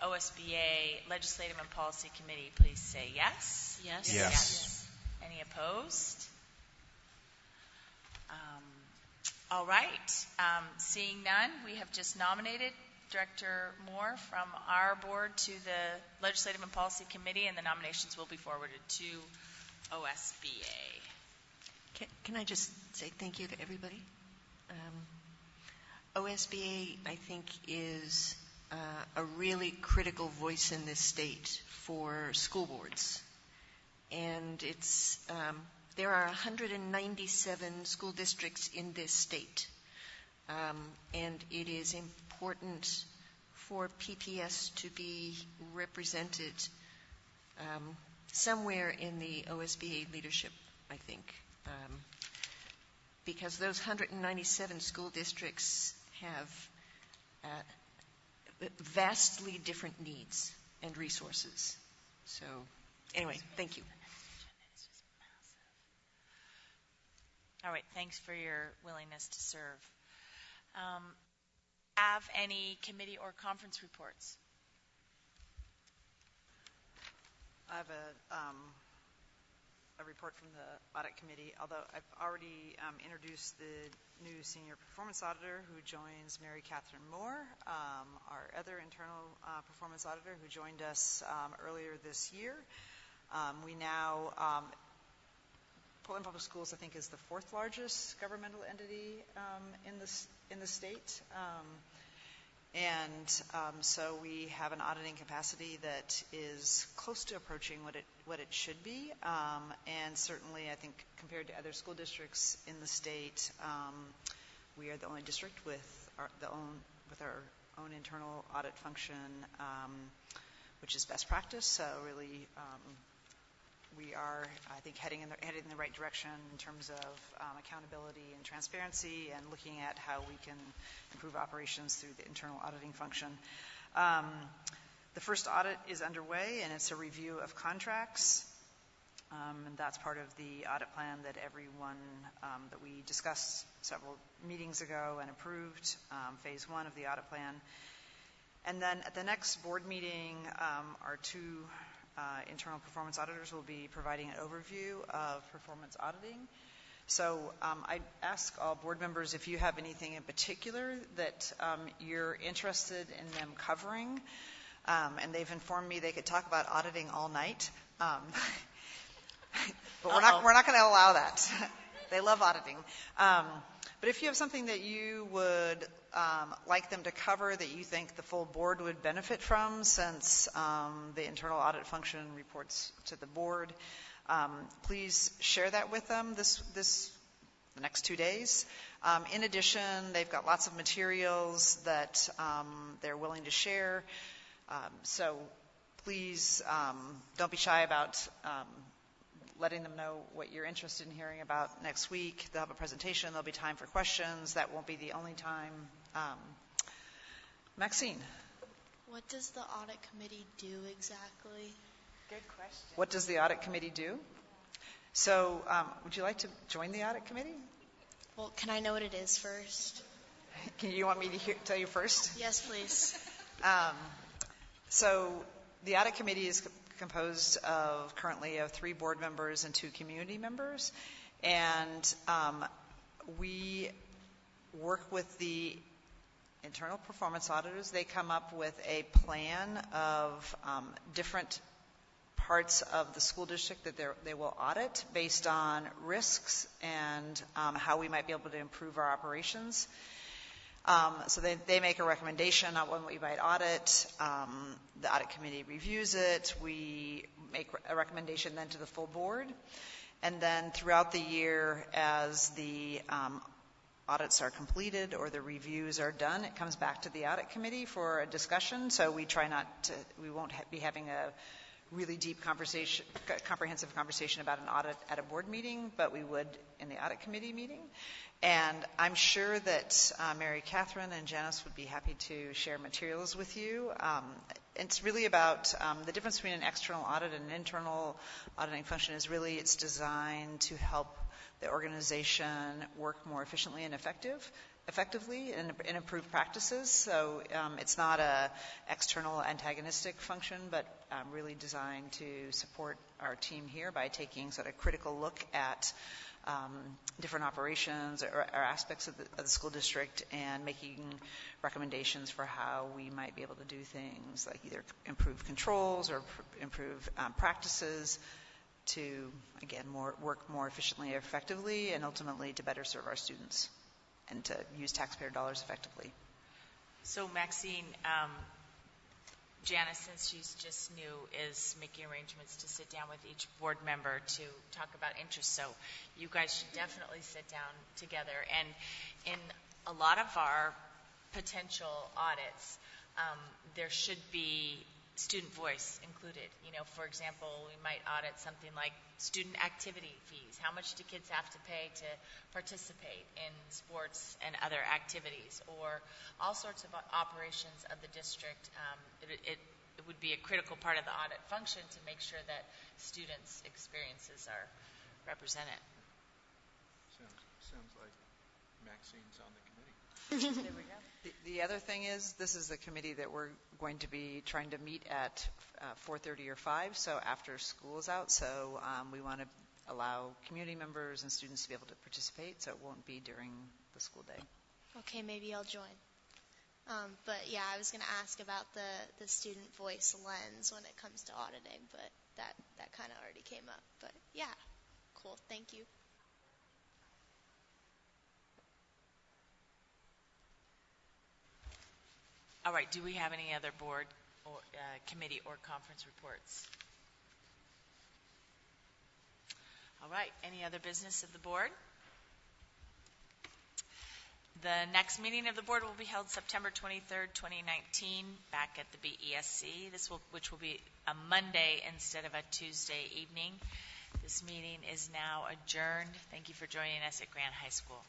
OSBA Legislative and Policy Committee, please say yes. Yes. Yes. Any opposed? All right. Seeing none, we have just nominated Director Moore from our board to the Legislative and Policy Committee, and the nominations will be forwarded to OSBA. Can I just say thank you to everybody? OSBA, I think, is a really critical voice in this state for school boards. And there are 197 school districts in this state. And it is important for PPS to be represented somewhere in the OSBA leadership, I think. Because those 197 school districts have vastly different needs and resources. So, anyway, thank you. All right, thanks for your willingness to serve. Have any committee or conference reports? I have a report from the audit committee, although I've already introduced the new senior performance auditor who joins Mary Catherine Moore, our other internal performance auditor who joined us earlier this year. We now, Portland Public Schools, I think, is the fourth largest governmental entity in the state. So we have an auditing capacity that is close to approaching what it should be. And certainly, I think, compared to other school districts in the state, we are the only district with our own internal audit function, which is best practice. So really, we are, I think, heading in the right direction in terms of accountability and transparency, and looking at how we can improve operations through the internal auditing function. The first audit is underway, and it's a review of contracts. And that's part of the audit plan that everyone that we discussed several meetings ago and approved, phase 1 of the audit plan. And then at the next board meeting, our two internal performance auditors will be providing an overview of performance auditing. So I ask all board members if you have anything in particular that you're interested in them covering. And they've informed me they could talk about auditing all night. But we're not going to allow that. They love auditing. But if you have something that you would like them to cover that you think the full board would benefit from, since the internal audit function reports to the board, please share that with them the next 2 days. In addition, they've got lots of materials that they're willing to share. So please don't be shy about letting them know what you're interested in hearing about next week. They'll have a presentation. There'll be time for questions. That won't be the only time. Maxine. What does the audit committee do exactly? Good question. What does the audit committee do? So would you like to join the audit committee? Well, can I know what it is first? You want me to tell you first? Yes, please. So the audit committee is composed currently of 3 board members and 2 community members. And we work with the internal performance auditors. They come up with a plan of different parts of the school district that they will audit based on risks and how we might be able to improve our operations. So they make a recommendation on what we might audit. The audit committee reviews it. We make a recommendation then to the full board. And then throughout the year, as the audits are completed or the reviews are done, it comes back to the audit committee for a discussion. So we try not to, we won't be having a really deep conversation, comprehensive conversation about an audit at a board meeting, but we would in the audit committee meeting. And I'm sure that Mary Catherine and Janice would be happy to share materials with you. It's really about the difference between an external audit and an internal auditing function is really it's designed to help the organization work more efficiently and effectively and improve practices. So it's not a external antagonistic function, but really designed to support our team here by taking sort of critical look at different operations or aspects of the school district and making recommendations for how we might be able to do things like either improve controls or improve practices to, again, work more efficiently and effectively and ultimately to better serve our students and to use taxpayer dollars effectively. So Maxine, Janice, since she's just new, is making arrangements to sit down with each board member to talk about interests. So you guys should definitely sit down together. And in a lot of our potential audits, there should be student voice included. You know, for example, we might audit something like student activity fees. How much do kids have to pay to participate in sports and other activities, or all sorts of operations of the district? It would be a critical part of the audit function to make sure that students' experiences are represented. Sounds like Maxine's on the committee. There we go. The other thing is, this is the committee that we're going to be trying to meet at 4:30 or 5, so after school is out. So we want to allow community members and students to be able to participate, so it won't be during the school day. Okay, maybe I'll join. But yeah, I was going to ask about the student voice lens when it comes to auditing, but that kind of already came up. But yeah, cool. Thank you. All right, do we have any other board or committee or conference reports? All right, any other business of the board? The next meeting of the board will be held September 23rd, 2019, back at the BESC, which will be a Monday instead of a Tuesday evening. This meeting is now adjourned. Thank you for joining us at Grant High School.